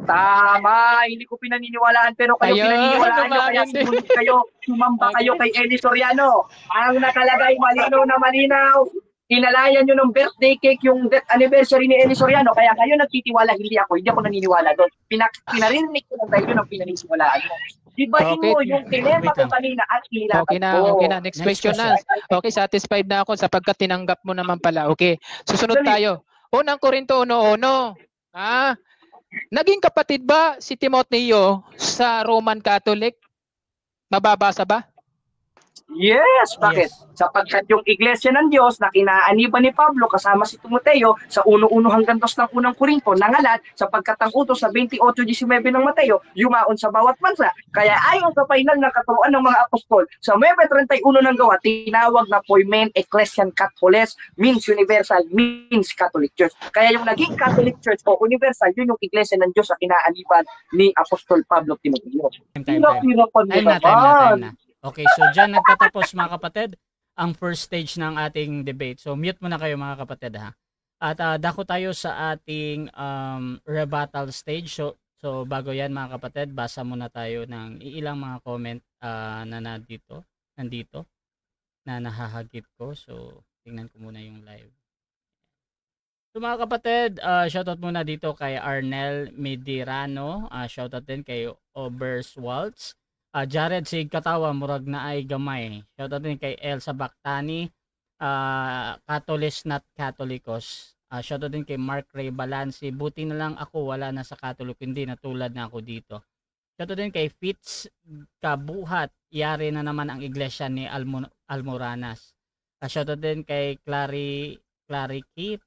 Tama, hindi ko pinaniniwalaan, pero kayo Ayun, pinaniniwalaan nyo, kaya lumayan din. sumunod kayo, sumamba kayo kay Eli Soriano. Ang nakalagay malinaw na malinaw, inalayan nyo ng birthday cake yung death anniversary ni Eli Soriano, kaya kayo nagtitiwala, hindi ako naniniwala doon. Pinarinig ko lang tayo ng pinaniniwalaan mo. Dibahin mo yung tinema ko kanina at hilapan ko. Okay na. Next question na. Okay, satisfied na ako sapagkat tinanggap mo naman pala. Okay, susunod tayo. Unang Korinto 1:1. Naging kapatid ba si Timoteo sa Roman Catholic? Mababasa ba? Yes, bakit? Yes. Sapagkat yung iglesia ng Diyos na kinaaniban ni Pablo kasama si Timoteo sa 1:1 hanggang 2 ng unang Korinto nangalat sapagkat ang utos sa 28:19 ng Mateo yumaon sa bawat bansa. Kaya ayon sa final ng katuruan ng mga apostol sa 9:31 ng gawa, tinawag na Poimen Ecclesian Catholes, means universal, means Catholic Church. Kaya yung naging Catholic Church o universal, yun yung iglesia ng Diyos sa kinaaniban ni Apostol Pablo Timoteo. Time na. Okay, so dyan nagtatapos mga kapatid ang first stage ng ating debate. So mute muna kayo mga kapatid ha. At dako tayo sa ating rebuttal stage. So bago yan mga kapatid, basa muna tayo ng ilang mga comment na nandito na nahahagip ko. So tingnan ko muna yung live. So mga kapatid, shoutout muna dito kay Arnel Medirano, shoutout din kay Oberswaltz. Jared Sig Katawa, murag na ay gamay. Shoutout din kay Elsa Bactani, Catholis not Catholicos. Shoutout din kay Mark Ray Balansi. Buti na lang ako wala na sa Catholic, hindi natulad na ako dito. Shoutout din kay Fitz Kabuhat, yari na naman ang iglesia ni Almoranas. Shoutout din kay Clariki,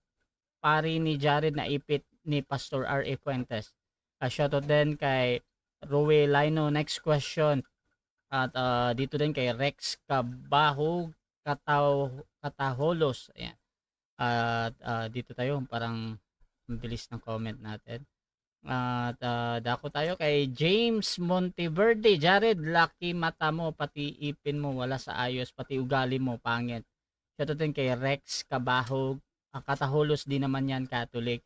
pari ni Jared na ipit ni Pastor R.A. Fuentes. Shoutout din kay Rowe Lino, next question. At dito din kay Rex Cabaho Kataholos. Ayan. At dito tayo parang bilis ng comment natin. At dako tayo kay James Monteverde. Jared, lucky mata mo, pati ipin mo wala sa ayos, pati ugali mo pangit. Shoutout din kay Rex Cabaho Kataholos, din naman yan Catholic.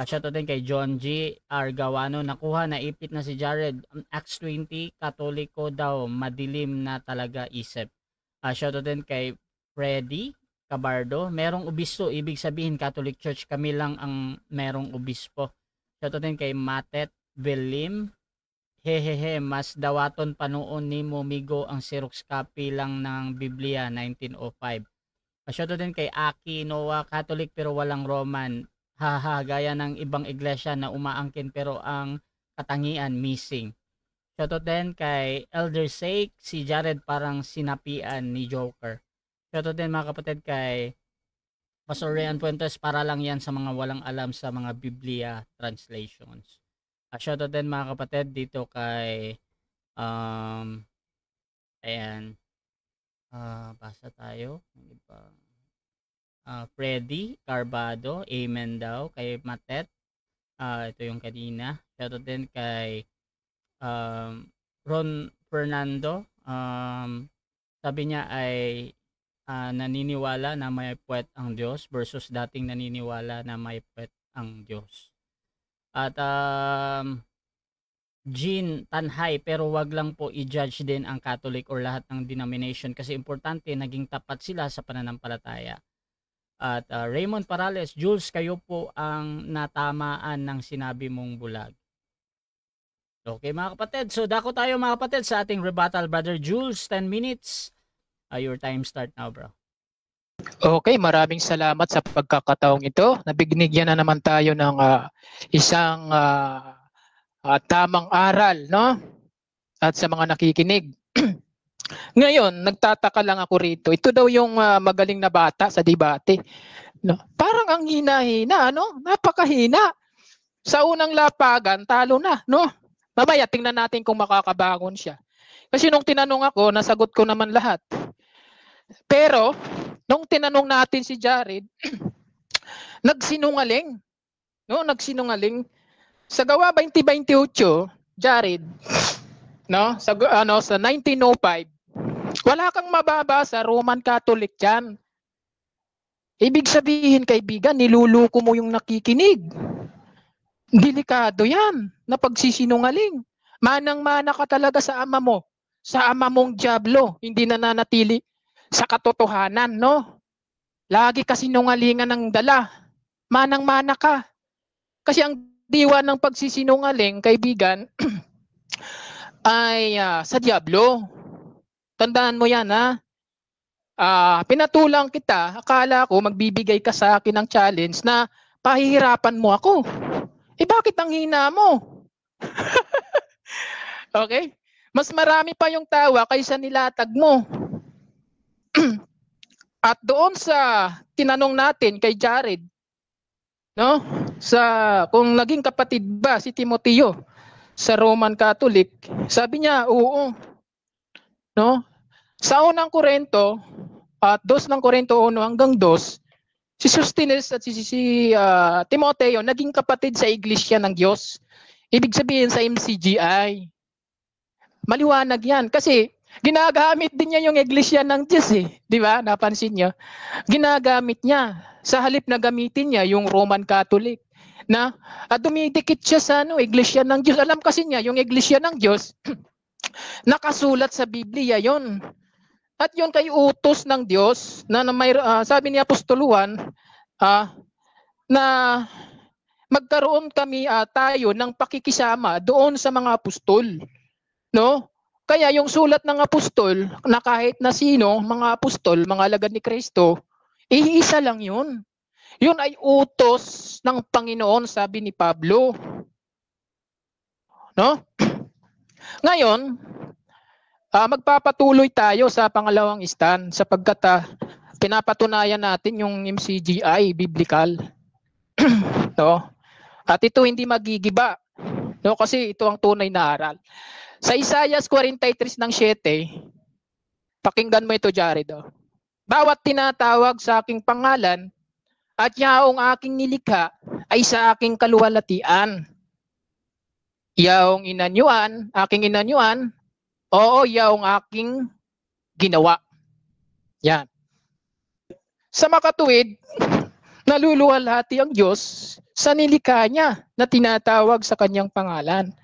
Shoutout din kay John G. Argawano, nakuha na ipit na si Jared. Acts 20, Katoliko daw, madilim na talaga isip. Shoutout din kay Freddy Cabardo, merong obispo, ibig sabihin Catholic Church, kami lang ang merong obispo. Shoutout din kay Matet Velim, hehehe, mas dawaton pa noon ni Momigo ang Xerox copy lang ng Biblia 1905. Shoutout din kay Aki Noah, Catholic pero walang Roman. Haha, gaya ng ibang iglesia na umaangkin pero ang katangian missing. Shoutout din kay Elder Sake, si Jared parang sinapian ni Joker. Shoutout din mga kapatid kay Pastor Rian Fuentes, para lang yan sa mga walang alam sa mga Biblia translations. Shoutout din mga kapatid dito kay ayan, basa tayo. Freddy Carbado, amen daw kay Matet. Ito yung kanina. Shoutout din kay Ron Fernando. Sabi niya ay naniniwala na may puwet ang Diyos versus dating naniniwala na may puwet ang Diyos. At Jean Tanhay, pero wag lang po i-judge din ang Catholic or lahat ng denomination kasi importante naging tapat sila sa pananampalataya. At Raymond Parales, Jules, kayo po ang natamaan ng sinabi mong bulag. Okay mga kapatid, so dako tayo mga kapatid sa ating rebuttal. Brother Jules, 10 minutes. Your time start now, bro. Okay, maraming salamat sa pagkakataong ito. Nabigyan na naman tayo ng isang tamang aral, no? At sa mga nakikinig. Ngayon, nagtataka lang ako rito. Ito daw yung magaling na bata sa debate. No? Parang ang hina-hina, no? Napakahina. Sa unang lapagan, talo na, no? Mamaya, tingnan natin kung makakabangon siya. Kasi nung tinanong ako, nasagot ko naman lahat. Pero, nung tinanong natin si Jared, nagsinungaling. No, nagsinungaling. Sa Gawa 20:28, Jared, no, sa 1905, wala kang mababasa Roman Catholic diyan. Ibig sabihin, kaibigan, niluluko mo yung nakikinig. Delikado 'yan na pagsisinungaling. Manang-mana ka talaga sa ama mo, sa ama mong diablo, hindi nananatili sa katotohanan, no? Lagi ka sinungalingan ng dala. Manang-mana ka. Kasi ang diwa ng pagsisinungaling, kaibigan, ay sa diablo. Tandaan mo yan, ha? Pinatulang kita, akala ko magbibigay ka sa akin ng challenge na pahihirapan mo ako. Bakit ang hina mo? Okay? Mas marami pa yung tawa kaysa nilatag mo. At doon sa tinanong natin kay Jared, no? Kung naging kapatid ba si Timoteo sa Roman Catholic, sabi niya, oo. No? Sa unang Korinto, at 2 ng Korinto 1 hanggang 2, si Sosthenes at si Timoteo naging kapatid sa Iglesia ng Diyos. Ibig sabihin sa MCGI. Maliwanag yan. Kasi ginagamit din niya yung Iglesia ng Diyos eh. Di ba? Napansin niyo? Ginagamit niya. Sa halip na gamitin niya yung Roman Catholic. At dumidikit siya sa Iglesia ng Diyos. Alam kasi niya, yung Iglesia ng Diyos, nakasulat sa Biblia yon. At yun kay utos ng Diyos na may, sabi ni Apostol Juan na magkaroon kami tayo ng pakikisama doon sa mga apostol, no? Kaya yung sulat ng apostol na kahit na sino, mga apostol, mga alagad ni Kristo, iisa lang yun. Yun ay utos ng Panginoon, sabi ni Pablo. No? Ngayon, magpapatuloy tayo sa pangalawang stand sapagkat pinapatunayan natin yung MCGI biblical. No? At ito hindi magigiba. No? Kasi ito ang tunay na aral. Sa Isaiah 43:7, pakinggan mo ito, Jared. Bawat tinatawag sa aking pangalan at yaong aking nilikha ay sa aking kaluwalhatian. Yaong inanyuan, aking inanyuan, oo, yaong aking ginawa. Yan. Sa makatuwid, naluluwalhati ang Diyos sa nilikha niya na tinatawag sa kanyang pangalan.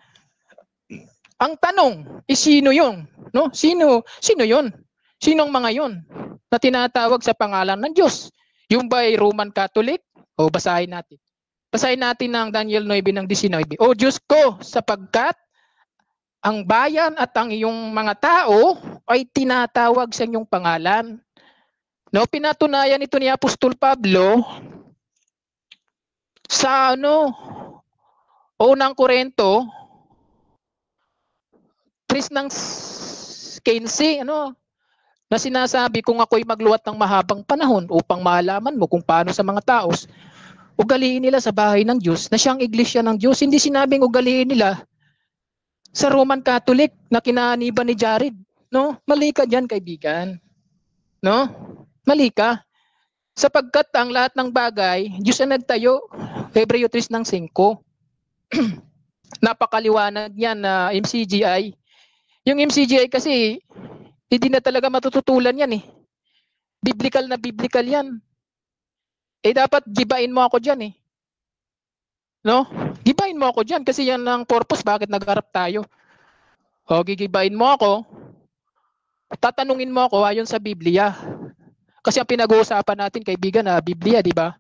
Ang tanong, sino yun? No? Sino yun? Sinong mga yun na tinatawag sa pangalan ng Diyos? Yung ba ay Roman Catholic? O basahin natin. Basahin natin ng Daniel 9:19. O Diyos ko, sapagkat ang bayan at ang iyong mga tao ay tinatawag sa inyong pangalan. No, pinatunayan ito ni Apostol Pablo sa unang Korinto 3:15, na sinasabi, kung ako'y magluwat ng mahabang panahon upang malaman mo kung paano sa mga taos ugaliin nila sa bahay ng Diyos na siyang iglesia ng Diyos. Hindi sinabing ugaliin nila sa Roman Catholic na kinaaniban ni Jared. No? Mali ka dyan, kaibigan. No? Mali ka. Sapagkat ang lahat ng bagay, Diyos ang nagtayo. Hebreo 3:5. Napakaliwanag yan na MCGI. Yung MCGI kasi, hindi na talaga matututulan yan eh. Biblical na biblical yan. Dapat gibain mo ako dyan eh. No? Gibain mo ako dyan kasi yan ang purpose bakit nagharap tayo. O, gigibain mo ako, tatanungin mo ako ayon sa Biblia. Kasi ang pinag-uusapan natin, kaibigan, na Biblia, di ba?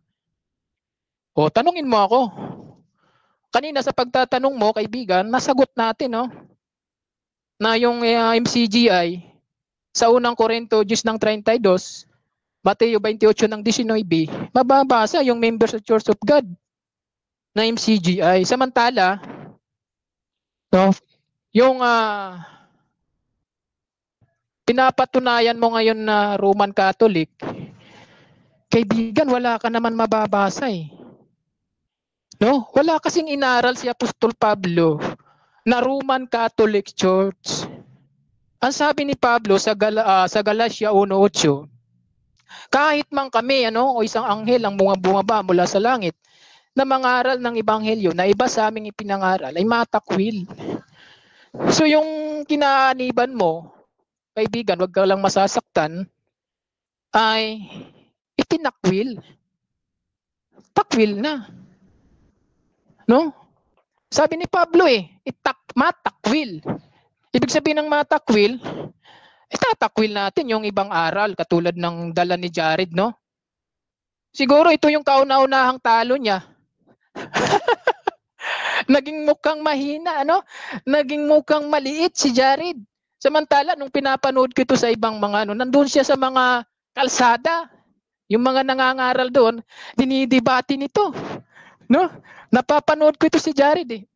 O, tanungin mo ako. Kanina sa pagtatanong mo, kaibigan, nasagot natin, no? Na yung MCGI, sa unang Korinto 10:32, Mateo 28:19, mababasa yung members of Church of God na MCGI. Samantala, no, yung pinapatunayan mo ngayon na Roman Catholic, kaibigan, wala ka naman mababasa eh. No? Wala kasing inaral si Apostol Pablo na Roman Catholic Church. Ang sabi ni Pablo sa Galatia 1:8, Kahit man kami, o isang anghel ang bumaba mula sa langit na mangaral ng ebanghelyo na iba sa aming ipinangaral ay matakwil. So yung kinaaniban mo, kaibigan, wag ka lang masasaktan, ay itinakwil. Takwil na. No? Sabi ni Pablo matakwil. Ibig sabihin ng matakwil, itatakwil natin yung ibang aral katulad ng dala ni Jared, no? Siguro ito yung kauna-unahang talo niya. Naging mukhang mahina, Naging mukhang maliit si Jared. Samantala, nung pinapanood ko ito sa ibang mga, nandun siya sa mga kalsada. Yung mga nangangaral doon, dinidebate nito. No? Napapanood ko ito si Jared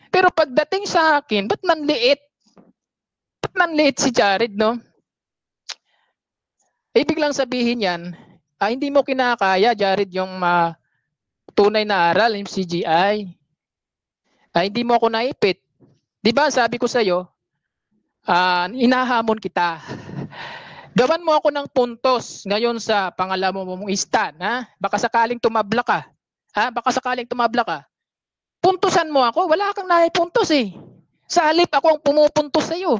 Pero pagdating sa akin, ba't nanliit? Ba't nanliit si Jared, no? Ibig lang sabihin yan, hindi mo kinakaya, Jared, yung tunay na aral, yung CGI. Hindi mo ako naipit. Di ba, sabi ko sa'yo, inahamon kita. Gawan mo ako ng puntos ngayon sa pangalawa mong stand, ha? Baka sakaling tumabla ka. Baka sakaling tumabla ka. Puntusan mo ako, wala kang naipuntos Sa halip ako ang pumupuntos sa iyo.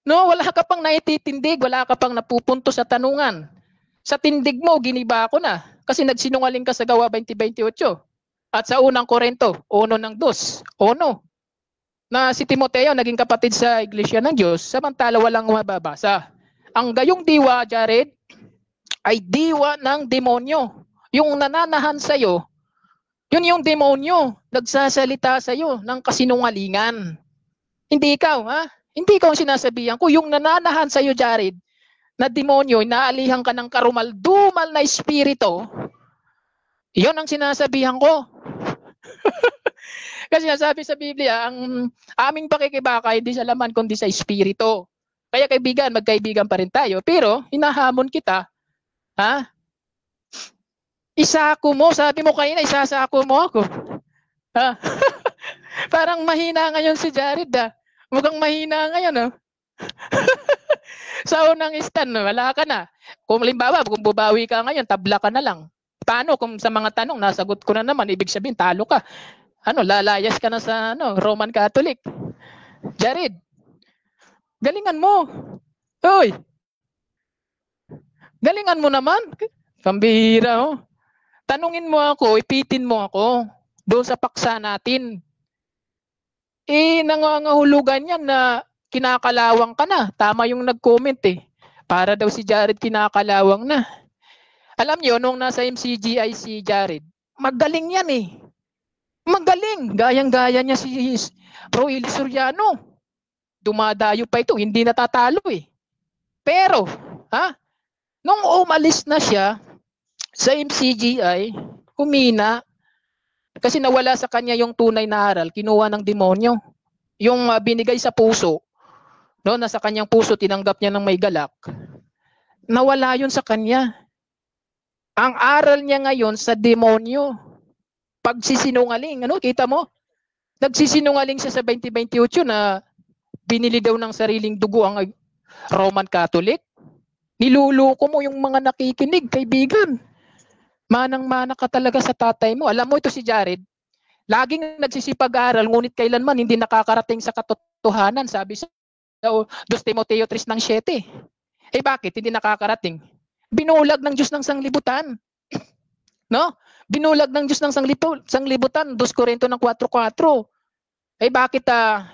No, wala ka pang naititindig, wala ka pang napupuntos sa tanungan. Sa tindig mo, giniba ako na kasi nagsinungaling ka sa Gawa 20:28. At sa unang Korinto, 1:2, na si Timoteo naging kapatid sa Iglesia ng Diyos, samantala walang mababasa. Ang gayong diwa, Jared, ay diwa ng demonyo. Yung nananahan sa'yo, yun yung demonyo, nagsasalita sa'yo ng kasinungalingan. Hindi ikaw, Hindi ikaw ang sinasabihan ko. Yung nananahan sa'yo, Jared, na demonyo, inaalihan ka ng karumal-dumal na espiritu, yun ang sinasabihan ko. Kasi sabi sa Biblia, ang aming pakikibaka hindi sa laman kundi sa espiritu. Kaya kaibigan, magkaibigan pa rin tayo. Pero, hinahamon kita, isako mo, sabi mo kanina, isasako mo ako. Parang mahina ngayon si Jared, Mukhang mahina ngayon, Sa unang stand, wala ka na. Kung halimbawa, kung bubawi ka ngayon, tabla ka na lang. Paano kung sa mga tanong, nasagot ko na naman, ibig sabihin, talo ka. Lalayas ka na sa Roman Catholic. Jared, galingan mo. Hoy! Galingan mo naman. Pambihira, Tanungin mo ako, ipitin mo ako doon sa paksa natin. Nangangahulugan yan na kinakalawang ka na. Tama yung nag-comment Para daw si Jared kinakalawang na. Alam nyo, nung nasa MCGI si Jared, magaling yan Magaling. Gayang-gaya niya si Bro Eli Soriano. Dumadayo pa ito, hindi natatalo Pero, nung umalis na siya sa MCGI, humina. Kasi nawala sa kanya yung tunay na aral, kinuha ng demonyo. Yung binigay sa puso, nasa kanyang puso, tinanggap niya ng may galak. Nawala yun sa kanya. Ang aral niya ngayon sa demonyo. Pagsisinungaling, kita mo? Nagsisinungaling siya sa 20:28 na binili daw ng sariling dugo ang Roman Catholic. Niluluko mo yung mga nakikinig, kaibigan. Manang-mana ka talaga sa tatay mo. Alam mo ito si Jared, laging nagsisipag-aral, ngunit kailanman hindi nakakarating sa katotohanan, sabi sa 2 Timoteo 3:7. Bakit hindi nakakarating? Binulag ng Diyos ng sanglibutan. Binulag ng Diyos ng sanglibutan, 2 Korinto 4:4. Bakit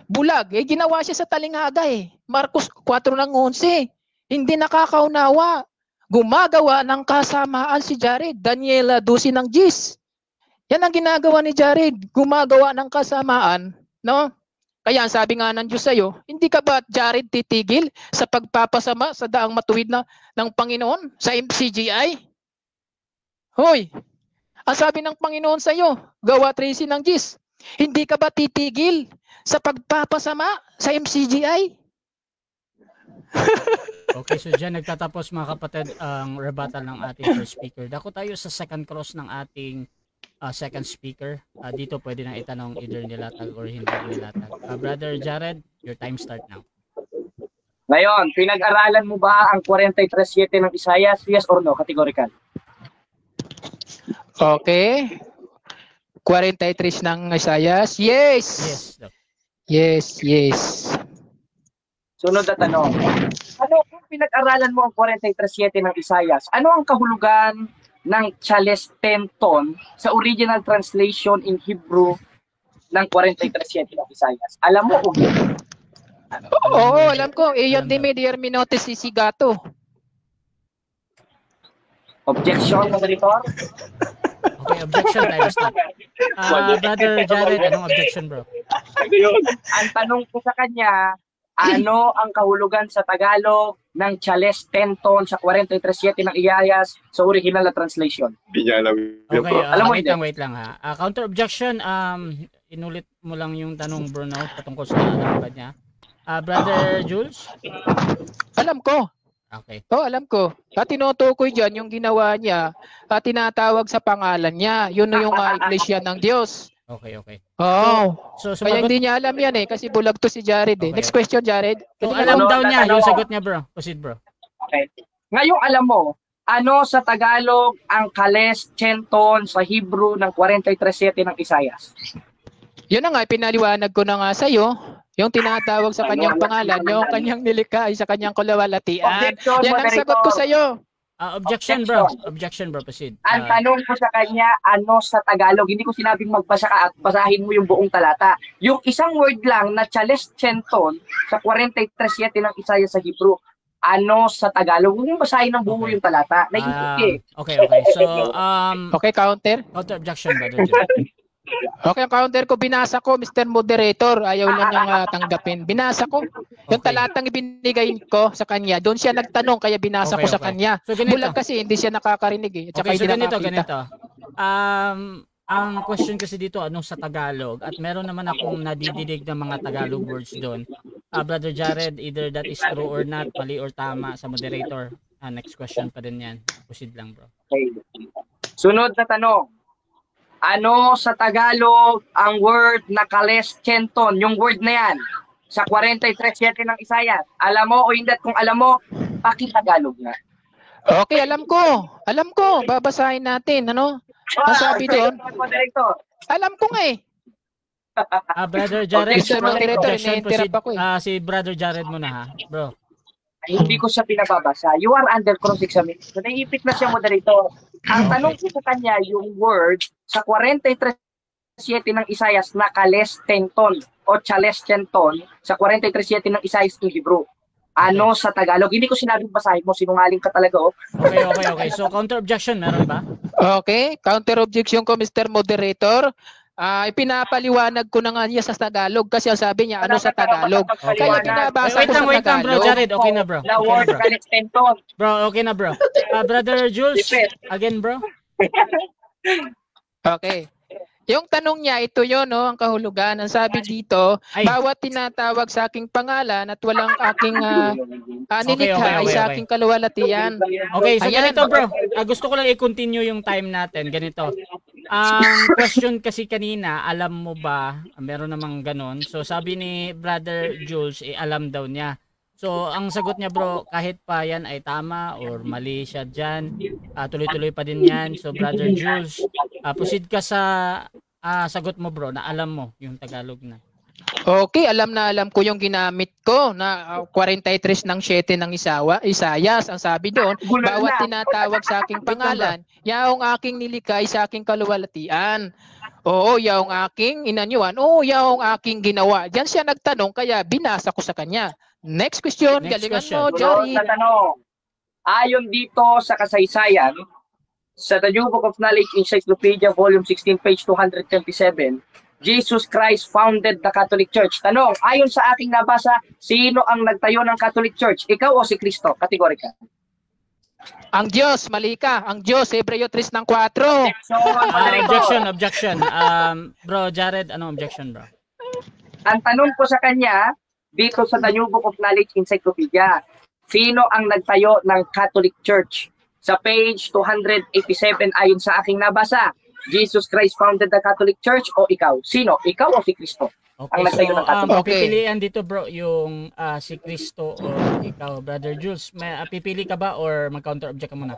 bulag? Ginawa siya sa talinghaga Marcos 4:11. Hindi nakakaunawa. Gumagawa ng kasamaan si Jared. Daniela 12:10. Yan ang ginagawa ni Jared. Gumagawa ng kasamaan. Kaya sabi nga ng Diyos sa'yo, hindi ka ba, Jared, titigil sa pagpapasama sa daang matuwid ng Panginoon sa MCGI? Hoy! Ang sabi ng Panginoon sa iyo, Gawa 13:10, hindi ka ba titigil sa pagpapasama sa MCGI? Okay, so dyan nagtatapos mga kapatid ang rebuttal ng ating first speaker. Dako tayo sa second cross ng ating second speaker. Dito pwede nang itanong either nilatag or hindi nilatag. Brother Jared, your time start now. Ngayon, pinag-aralan mo ba ang 43:7 ng Isaias? Yes or no? Categorical. Okay. 43 ng Isaias. Yes. Yes, Doc. Yes, yes. Sunod na tanong. Ano kung pinag-aralan mo ang 43:7 ng Isaias? Ano ang kahulugan ng Chalestenton sa original translation in Hebrew ng 43:7 ng Isaias? Alam mo o hindi? Oo, alam ko. Iyon di may Herminotes Sisigato. Objection, moderator? Okay, objection tayo. Stop. Brother Jared, anong objection, bro? Ang tanong ko sa kanya, ano ang kahulugan sa Tagalog ng Chalestenton sa 43:7 ng Isaias sa original na translation? Okay, Alam mo, wait lang ha. Counter objection, inulit mo lang yung tanong, bro, no, patungkol sa ano ba niya. Brother Jules? Alam ko. Okay. Alam ko. At tinutukoy dyan yung ginawa niya at tinatawag sa pangalan niya. Yun na yung iglesia ng Diyos. Okay. Oo. So, Kaya hindi niya alam yan kasi bulag to si Jared eh. Okay. Next question, Jared. So, alam daw niya yung sagot niya, bro. Proceed, bro. Okay. Ngayong alam mo, ano sa Tagalog ang Chalestenton sa Hebrew ng 43:7 ng Isaias? Yun na nga, pinaliwanag ko na nga sa'yo. Yung tinatawag sa kanyang pangalan, yung kanyang nilikha ay sa kanyang kalawalatian. Objection, Yan ang sagot ko sa'yo. Objection, bro. Objection, bro. Proceed. Ang tanong ko sa kanya, ano sa Tagalog? Hindi ko sinabing magbasa ka at basahin mo yung buong talata. Yung isang word lang na Chalestenton sa 43:7 ng Isaias sa Hebrew, ano sa Tagalog? Huwag mong basahin ng buo yung talata. Okay. So, Okay, counter. counter objection, brother Jules. Okay, ang counter ko, binasa ko, Mr. Moderator. Ayaw lang niyang tanggapin. Binasa ko. Yung Okay. talatang ibinigay ko sa kanya, doon siya nagtanong, kaya binasa ko sa kanya. So, ganito. Bulag kasi, hindi siya nakakarinig eh. At saka Okay, so hindi ganito. nakakita. Ang question kasi dito, ano sa Tagalog? At meron naman akong nadidinig ng mga Tagalog words doon. Brother Jared, either that is true or not, mali or tama sa moderator. Next question pa din yan. Proceed lang, bro. Okay. Sunod na tanong. Ano sa Tagalog ang word na Chalestenton? Yung word na yan sa 43:7 ng Isaias. Alam mo o hindi? At kung alam mo, pakitagalog na. Okay, alam ko. Alam ko. Babasahin natin. Ano? Ang sabi doon, alam ko nga eh. Brother Jared, Mr. Moderator, objection, ina-interrupt proceed. ako eh. Si Brother Jared muna ha, bro. Ay, hindi ko siya pinababasa. You are under cross-examination. Naiipit na siya, moderator. Ang tanong ko sa kanya, yung word sa 43:7 ng Isaias na Chalestenton o Chalestenton sa 43:7 ng Isaias in Hebrew. Ano sa Tagalog? Hindi ko sinabing basahin mo. Sinungaling ka talaga, oh. Okay. So, counter objection, meron ba? Okay, counter objection ko, Mr. Moderator. Ipinapaliwanag ko na nga niya sa Tagalog kasi ang sabi niya ano sa Tagalog. Okay. Kaya binabasa Wait ko sa lang, bro, Tagalog. Jared. Okay na, bro. Na Okay word na, bro. Chalestenton. Bro, okay na, bro. Brother Jules, again, bro. Okay. Yung tanong niya, ito yun, no, ang kahulugan. Ang sabi dito, Ay. bawat tinatawag sa aking pangalan at walang aking nilikha ay okay. sa aking kaluwalhatian. Okay, so Ayan. ganito, bro. Gusto ko lang i-continue yung time natin. Ganito. Ang question kasi kanina, alam mo ba, meron namang ganon. So sabi ni Brother Jules, alam daw niya. So ang sagot niya, bro, kahit pa yan ay tama or mali siya dyan, tuloy-tuloy pa din yan. So Brother Jules, proceed ka sa sagot mo, bro, na alam mo yung Tagalog na. Okay, alam ko yung ginamit ko na 43 ng 7 ng Isayas. Ang sabi doon, bawat tinatawag sa aking pangalan, yaong aking nilikha ay sa aking kaluwalhatian. Oo, yaong aking inanyuan. Oo, yaong aking ginawa. Diyan siya nagtanong kaya binasa ko sa kanya. Next question, galingan mo, Jared. Sa tanong, ayon dito sa kasaysayan, sa The New Book of Knowledge Encyclopedia, Volume 16, page 227, Jesus Christ founded the Catholic Church. Tanong, ayon sa ating nabasa, sino ang nagtayo ng Catholic Church? Ikaw o si Kristo? Kategorika. Ang Diyos, mali ka. Ang Diyos, Hebreo 3 ng 4. Objection. Bro, Jared, anong objection, bro? Ang tanong ko sa kanya, dito sa The New Book of Knowledge Encyclopedia, sino ang nagtayo ng Catholic Church? Sa page 287, ayon sa aking nabasa, Jesus Christ founded the Catholic Church o ikaw? Sino? Ikaw o si Kristo? Okay, ang nagtayo ng Catholic. papipilian dito bro yung si Cristo o ikaw, Brother Jules. May pipili ka ba or mag-counter object ka muna?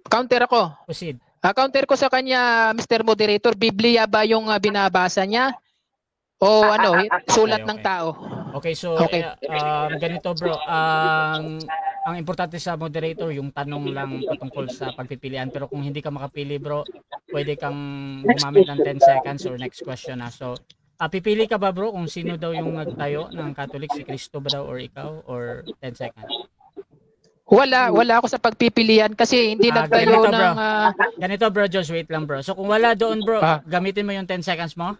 Counter ako. Proceed. Counter ko sa kanya, Mr. Moderator, Biblia ba yung binabasa niya? O sulat ng okay. tao? Okay, so Okay. ganito bro, ang importante sa moderator yung tanong lang patungkol sa pagpipilian, pero kung hindi ka makapili bro, pwede kang gumamit ng 10 seconds or next question na. So pipili ka ba bro kung sino daw yung nagtayo ng Catholic, si Cristo ba daw or ikaw, or 10 seconds? Wala ako sa pagpipilian kasi hindi nagtayo ganito, bro. ng... Ganito bro, just wait lang bro. So kung wala doon bro, Ah. gamitin mo yung 10 seconds mo.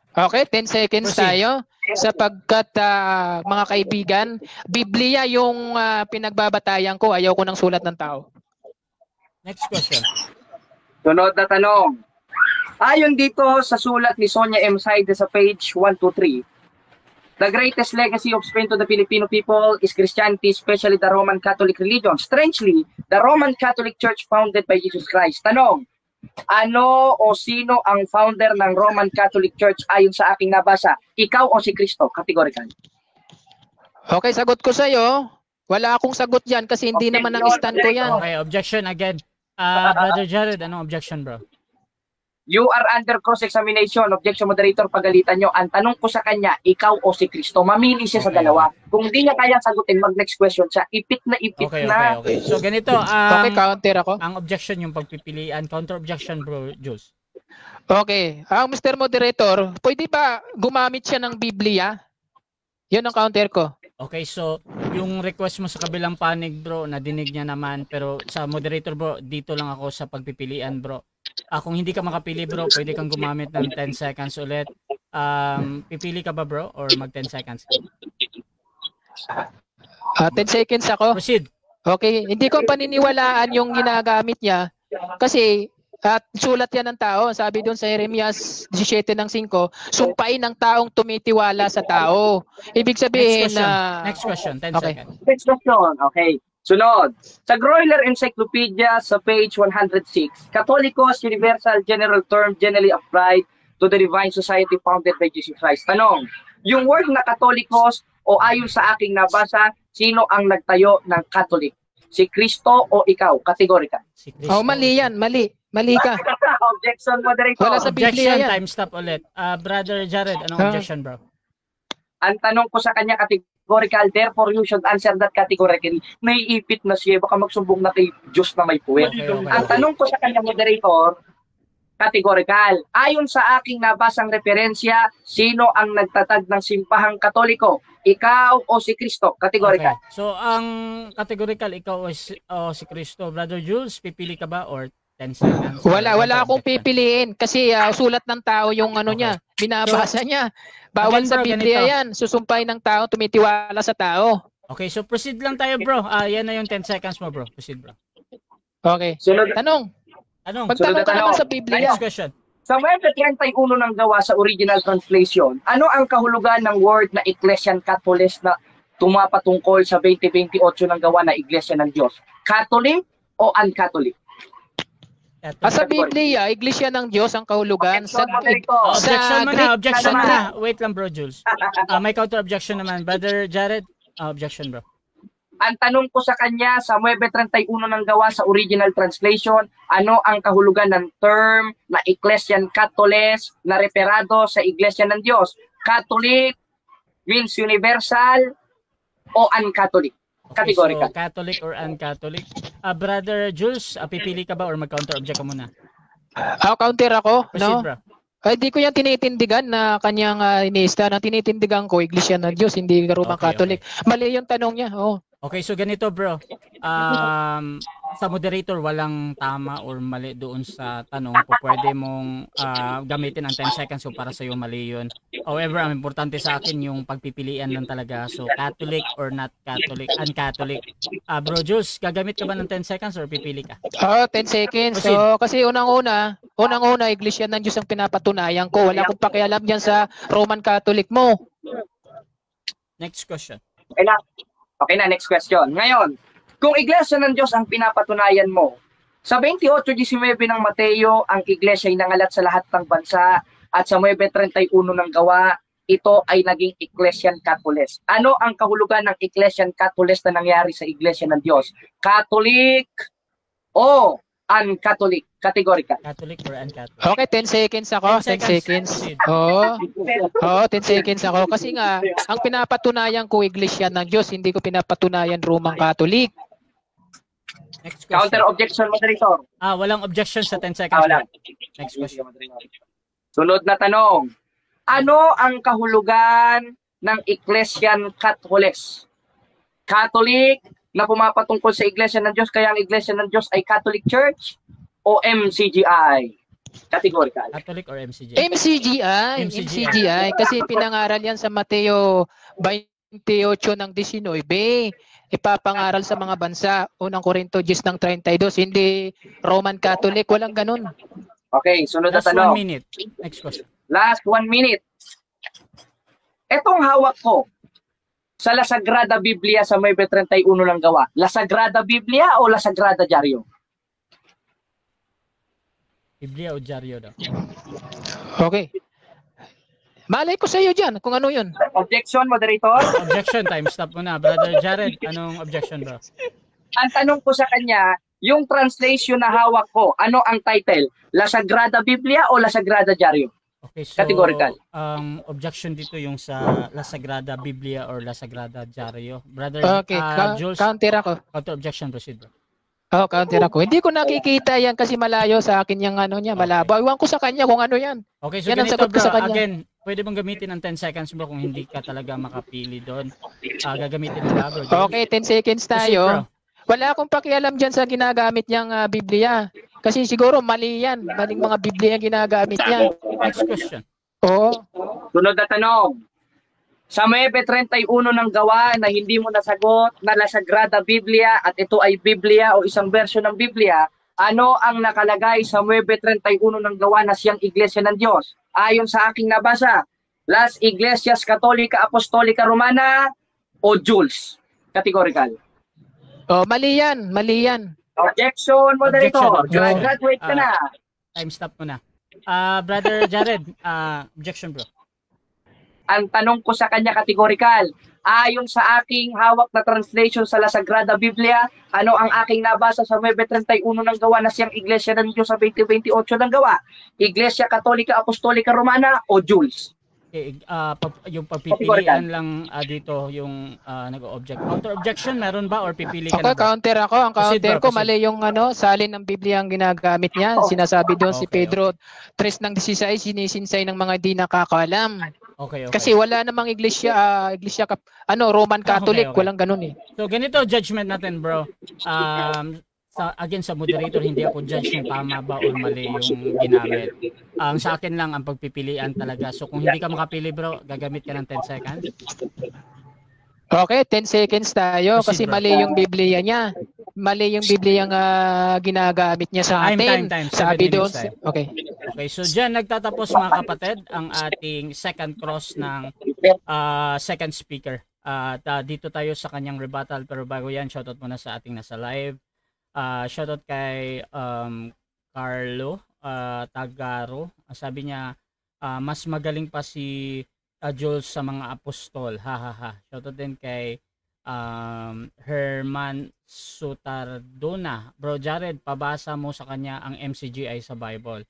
Okay, 10 seconds Proceed. tayo. Sapagkat mga kaibigan, Biblia yung pinagbabatayan ko. Ayaw ko ng sulat ng tao. Next question. Sunod na tanong. Ayon dito sa sulat ni Sonia M. Saide sa page 123, the greatest legacy of Spain to the Filipino people is Christianity, especially the Roman Catholic religion. Strangely, the Roman Catholic Church founded by Jesus Christ. Tanong, ano o sino ang founder ng Roman Catholic Church ayon sa aking nabasa? Ikaw o si Cristo? Categorical. Okay, sagot ko sa'yo. Wala akong sagot yan kasi hindi Okay, naman ang stand ko yan. Okay, objection again. Brother Jared, anong objection bro? You are under cross-examination. Objection moderator, pagalitan nyo. Ang tanong ko sa kanya, ikaw o si Cristo? Mamili siya sa Okay, dalawa. Kung hindi niya kaya sagutin, mag-next question siya. Ipit na ipit Okay, na. okay. So ganito, Okay, counter ako. ang objection yung pagpipilian, counter objection bro, Jules. Okay, ang Mr. Moderator, pwede ba gumamit siya ng Biblia? Yun ang counter ko. Okay, so yung request mo sa kabilang panig bro, nadinig niya naman, pero sa moderator bro, dito lang ako sa pagpipilian bro. Kung hindi ka makapili bro, pwede kang gumamit ng 10 seconds ulit. Pipili ka ba bro or mag 10 seconds? 10 seconds ako. Proceed. Okay, hindi ko paniniwalaan yung ginagamit niya kasi sulat yan ng tao. Sabi doon sa Jeremias 17 ng 5, sumpain ng taong tumitiwala sa tao. Ibig sabihin Next question, 10 Okay. seconds. Next question. Okay. Sunod. Sa Groyler Encyclopedia sa page 106, Catholicos universal general term generally applied to the divine society founded by Jesus Christ. Tanong, yung word na Catholicos o ayon sa aking nabasa, sino ang nagtayo ng Catholic? Si Cristo o ikaw? Categorical. Si Cristo. Oh, mali yan, mali. Mali ka. Objection moderator. Wala sa Biblia Objection, yan. time stop ulit. Brother Jared, anong objection bro? Ang tanong ko sa kanya categorical, therefore you should answer that categorically. Naiipit na siya, baka magsumbong na kay Diyos na may puwet. Okay, okay. Ang tanong ko sa kanya, moderator, categorical. Ayon sa aking nabasang referensya, sino ang nagtatag ng simpahang Katoliko? Ikaw o si Cristo? Categorical. Okay. So ang categorical, ikaw o si Cristo. Brother Jules, pipili ka ba or 10 seconds? Wala akong pipiliin kasi sulat ng tao yung niya, binabasa niya. Bawal Again, sa bro, Biblia ganito. yan. Susumpay ng tao, tumitiwala sa tao. Okay, so proceed lang tayo bro. Yan na yung 10 seconds mo bro. Proceed bro. Okay. Sunod, Tanong, Anong? magtanong ka Sunod na naman tanong. sa Biblia. Next question. sa Webes 31 ng gawa sa original translation, ano ang kahulugan ng word na Ecclesian Catholicos na tumapatungkol sa 2028 ng gawa na Iglesia ng Diyos? Catholic o un-Catholic? Sa Biblia, Iglesia ng Diyos ang kahulugan. Sa Objection mo na, Greek, objection naman. mo na. Wait lang bro, Jules. May counter objection naman. Brother Jared, objection bro. Ang tanong ko sa kanya sa Webes 31 ng gawa sa original translation, ano ang kahulugan ng term na Ecclesian Catholicos na referado sa Iglesia ng Diyos? Catholic means universal o un-Catholic? Okay, Categorical. so Catholic or un-Catholic. Brother Jules, pipili ka ba or mag-counter object ka muna? counter ako, Proceed no? bro. Ay, di ko yan tinitindigan na kanyang iniista. Na tinitindigan ko, Iglesia ng Diyos, hindi Roman Okay, Catholic. Mali yung tanong niya. Oh. Okay, so ganito bro. Sa moderator, walang tama or mali doon sa tanong. Kung pwede mong gamitin ang 10 seconds so para sa'yo mali yun. However, ang importante sa akin yung pagpipilian lang talaga. So, Catholic or not Catholic, un-Catholic. Bro Jules, gagamit ka ba ng 10 seconds or pipili ka? 10 seconds. Proceed. So, kasi unang-una, Iglesia ng Diyos ang pinapatunayan ko. Wala akong pakialam diyan sa Roman Catholic mo. Next question. Okay na, next question. Ngayon, kung Iglesia ng Diyos ang pinapatunayan mo, sa 28:19 ng Mateo, ang Iglesia ay nangalat sa lahat ng bansa at sa 9:31 ng gawa, ito ay naging Ecclesian Catholicos. Ano ang kahulugan ng Ecclesian Catholicos na nangyari sa Iglesia ng Diyos? Catholic o un-Catholic? Categorical. Catholic or un-Catholic? Okay, 10 seconds ako. 10 seconds. Proceed. Oo, 10 seconds ako. Kasi nga, ang pinapatunayan ko Iglesia ng Diyos, hindi ko pinapatunayan Roman Catholic. Next question. Counter objection, moderator. Walang objection sa 10 seconds. Wala. Next question. Sunod na tanong. Ano ang kahulugan ng Ecclesian Catholicos? Catholic na pumapatungkol sa Iglesia ng Diyos, kaya ang Iglesia ng Diyos ay Catholic Church o MCGI? Categorical. Catholic or MCJ? MCGI. Kasi pinangaral yan sa Mateo 28 ng 19. Ipapangaral sa mga bansa. Unang Korinto 10 ng 32. Hindi Roman Catholic. Walang ganun. Okay, sunod na Last 1 tanong. minute. Next question. Last 1 minute. Etong hawak ko sa La Sagrada Biblia sa 9:31 ng gawa. La Sagrada Biblia o La Sagrada Diario? Biblia o dyaryo daw? Okay. Malay ko sa iyo dyan kung ano yun. Objection, moderator. Objection, time stop muna. Brother Jared, anong objection bro? Ang tanong ko sa kanya, yung translation na hawak ko, ano ang title? La Sagrada Biblia o La Sagrada Diario? Okay, so Categorical. objection dito yung sa La Sagrada Biblia or La Sagrada Diario. Brother Okay, Jules, counter ako. counter objection, proceed bro. Counter ako. Hindi ko nakikita yan kasi malayo sa akin yung ano niya, malabo. Iwan ko sa kanya kung ano yan. Okay, so Yan ang ganito sagot ko bro, sa kanya. again, pwede mong gamitin ang 10 seconds bro kung hindi ka talaga makapili doon. Gagamitin mo ba bro? Okay, 10 seconds Proceed, bro. tayo. Wala akong pakialam dyan sa ginagamit niyang Biblia. Kasi siguro mali yan. Maling mga Biblia ang ginagamit niya. Next question. Oo. Sunod na tanong. Sa 9:31 ng gawa na hindi mo nasagot na La Sagrada Biblia at ito ay Biblia o isang version ng Biblia, ano ang nakalagay sa 9:31 ng gawa na siyang Iglesia ng Diyos? Ayon sa aking nabasa, Las Iglesias Católica Apostolica Romana o Jules? Categorical. Mali yan. Mali yan. Objection, moderator. Objection. Graduate ka na. Time stop muna. Brother Jared, objection bro. Ang tanong ko sa kanya categorical, ayon sa aking hawak na translation sa La Sagrada Biblia, ano ang aking nabasa sa 9:31 ng gawa na siyang Iglesia ng Diyos sa 20:28 ng gawa? Iglesia Católica Apostolica Romana o Jules? Okay, yung pagpipilian lang dito yung nag-object. Counter objection meron ba or pipili ka Okay, na ba? counter ako. Ang Proceed, counter bro, ko, proceed. mali yung salin ng Biblia ang ginagamit niya. Sinasabi doon si Okay, Pedro 3 ng 16, sinisinsay ng mga di nakakaalam. Okay. Kasi wala namang iglesia, Roman Catholic, okay. walang ganun eh. So ganito judgment natin bro. Again sa moderator, hindi ako judge kung tama ba o mali yung ginamit. Sa akin lang ang pagpipilian talaga. So kung hindi ka makapili bro, gagamit ka ng 10 seconds. Okay, 10 seconds tayo kasi Proceed, bro. mali yung Biblia niya. Mali yung Biblia ang ginagamit niya sa atin. Time. 7 Sabi doon, minutes time. okay. Okay, so dyan nagtatapos mga kapatid ang ating second cross ng second speaker. At dito tayo sa kanyang rebuttal, pero bago yan, shoutout muna sa ating nasa live. Shoutout kay Carlo Tagaro. Sabi niya, mas magaling pa si Jules sa mga apostol. Shoutout din kay Herman Sutardona. Bro Jared, pabasa mo sa kanya ang MCGI sa Bible.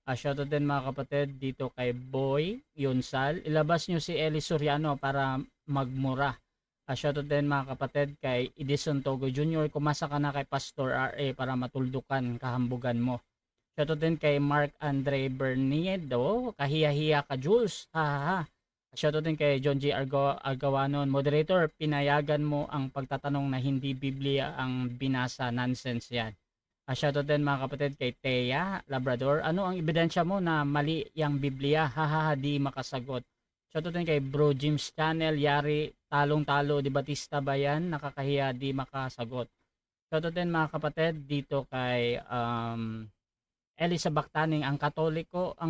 Shoutout din mga kapatid dito kay Boy Yonsal. Ilabas nyo si Eli Soriano para magmura. Shoutout din mga kapatid kay Edison Togo Jr. Kumasa ka na kay Pastor RA para matuldukan kahambugan mo. Shoutout din kay Mark Andre Berniedo. Kahiya-hiya ka Jules. Shoutout din kay John G. Argawanon. Moderator, pinayagan mo ang pagtatanong na hindi Biblia ang binasa. Nonsense yan. Shoutout din mga kapatid kay Thea Labrador. Ano ang ebidensya mo na mali yung Biblia? Di makasagot. Shoutout din kay Bro Jim's Channel. Yari, talong-talo, di Batista ba yan? Nakakahiya, di makasagot. Shoutout din mga kapatid dito kay Elisa Baktaning. Ang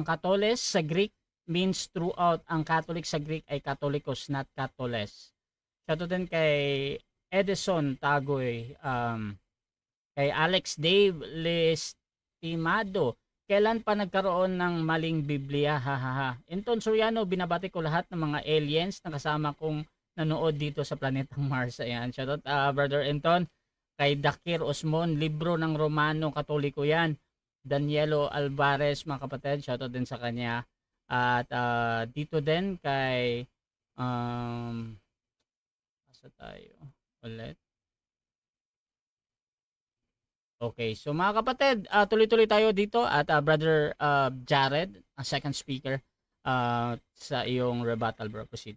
Katoles sa Greek means throughout. Ang Catholic sa Greek ay Catholicos, not Katoles. Shoutout din kay Edison Tagoy. Kay Alex Dave Lestimado. Kailan pa nagkaroon ng maling Biblia? Hahaha. Enton Soriano, binabati ko lahat ng mga aliens na kasama kong nanood dito sa planetang Mars. Ayan, shoutout Brother Enton. Kay Dakir Osmon, libro ng Romano Katoliko yan. Danielo Alvarez, mga kapatid, shoutout din sa kanya. At dito din kay asa tayo ulit. Okay, so mga kapatid, tuloy-tuloy tayo dito at Brother Jared, second speaker sa iyong rebuttal, bro. Proceed.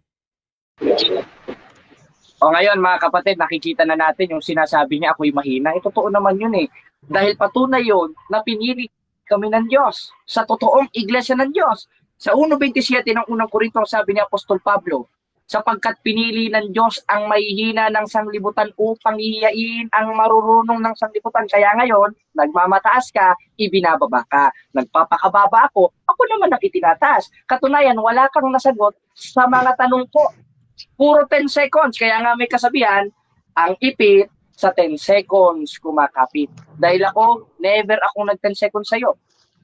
O ngayon mga kapatid, nakikita na natin yung sinasabi niya ako'y mahina. Totoo naman yun eh. Dahil patunay yun na pinili kami ng Diyos sa totoong iglesia ng Diyos. Sa 1.27 ng unang Korinto, sabi ni Apostol Pablo, sapagkat pinili ng Diyos ang mahihina ng sanglibutan upang hihiyain ang marurunong ng sanglibutan. Kaya ngayon, nagmamataas ka, ibinababa ka. Nagpapakababa ako naman ang itinataas. Katunayan, wala kang nasagot sa mga tanong ko. Puro 10 seconds. Kaya nga may kasabihan, ang ipit sa 10 seconds kumakapit. Dahil ako, never akong nag 10 seconds sa'yo.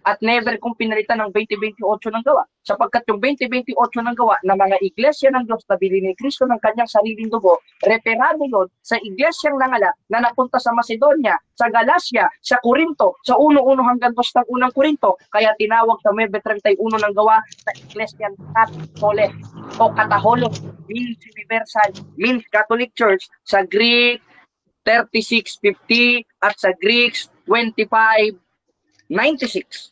At never kong pinalitan ng 2028 ng gawa. Sapagkat yung 2028 ng gawa na mga iglesia ng Diyos na bili ni Kristo ng kanyang sariling dugo, referado yun sa iglesyang nangalap na napunta sa Macedonia, sa Galacia, sa Corinto, sa 1:1 hanggang 2 ng unang Corinto. Kaya tinawag sa Mebe 31 ng gawa sa Ecclesian Catholic o Cataholic, means universal, means Catholic Church, sa Greek 3650 at sa Greeks 2596.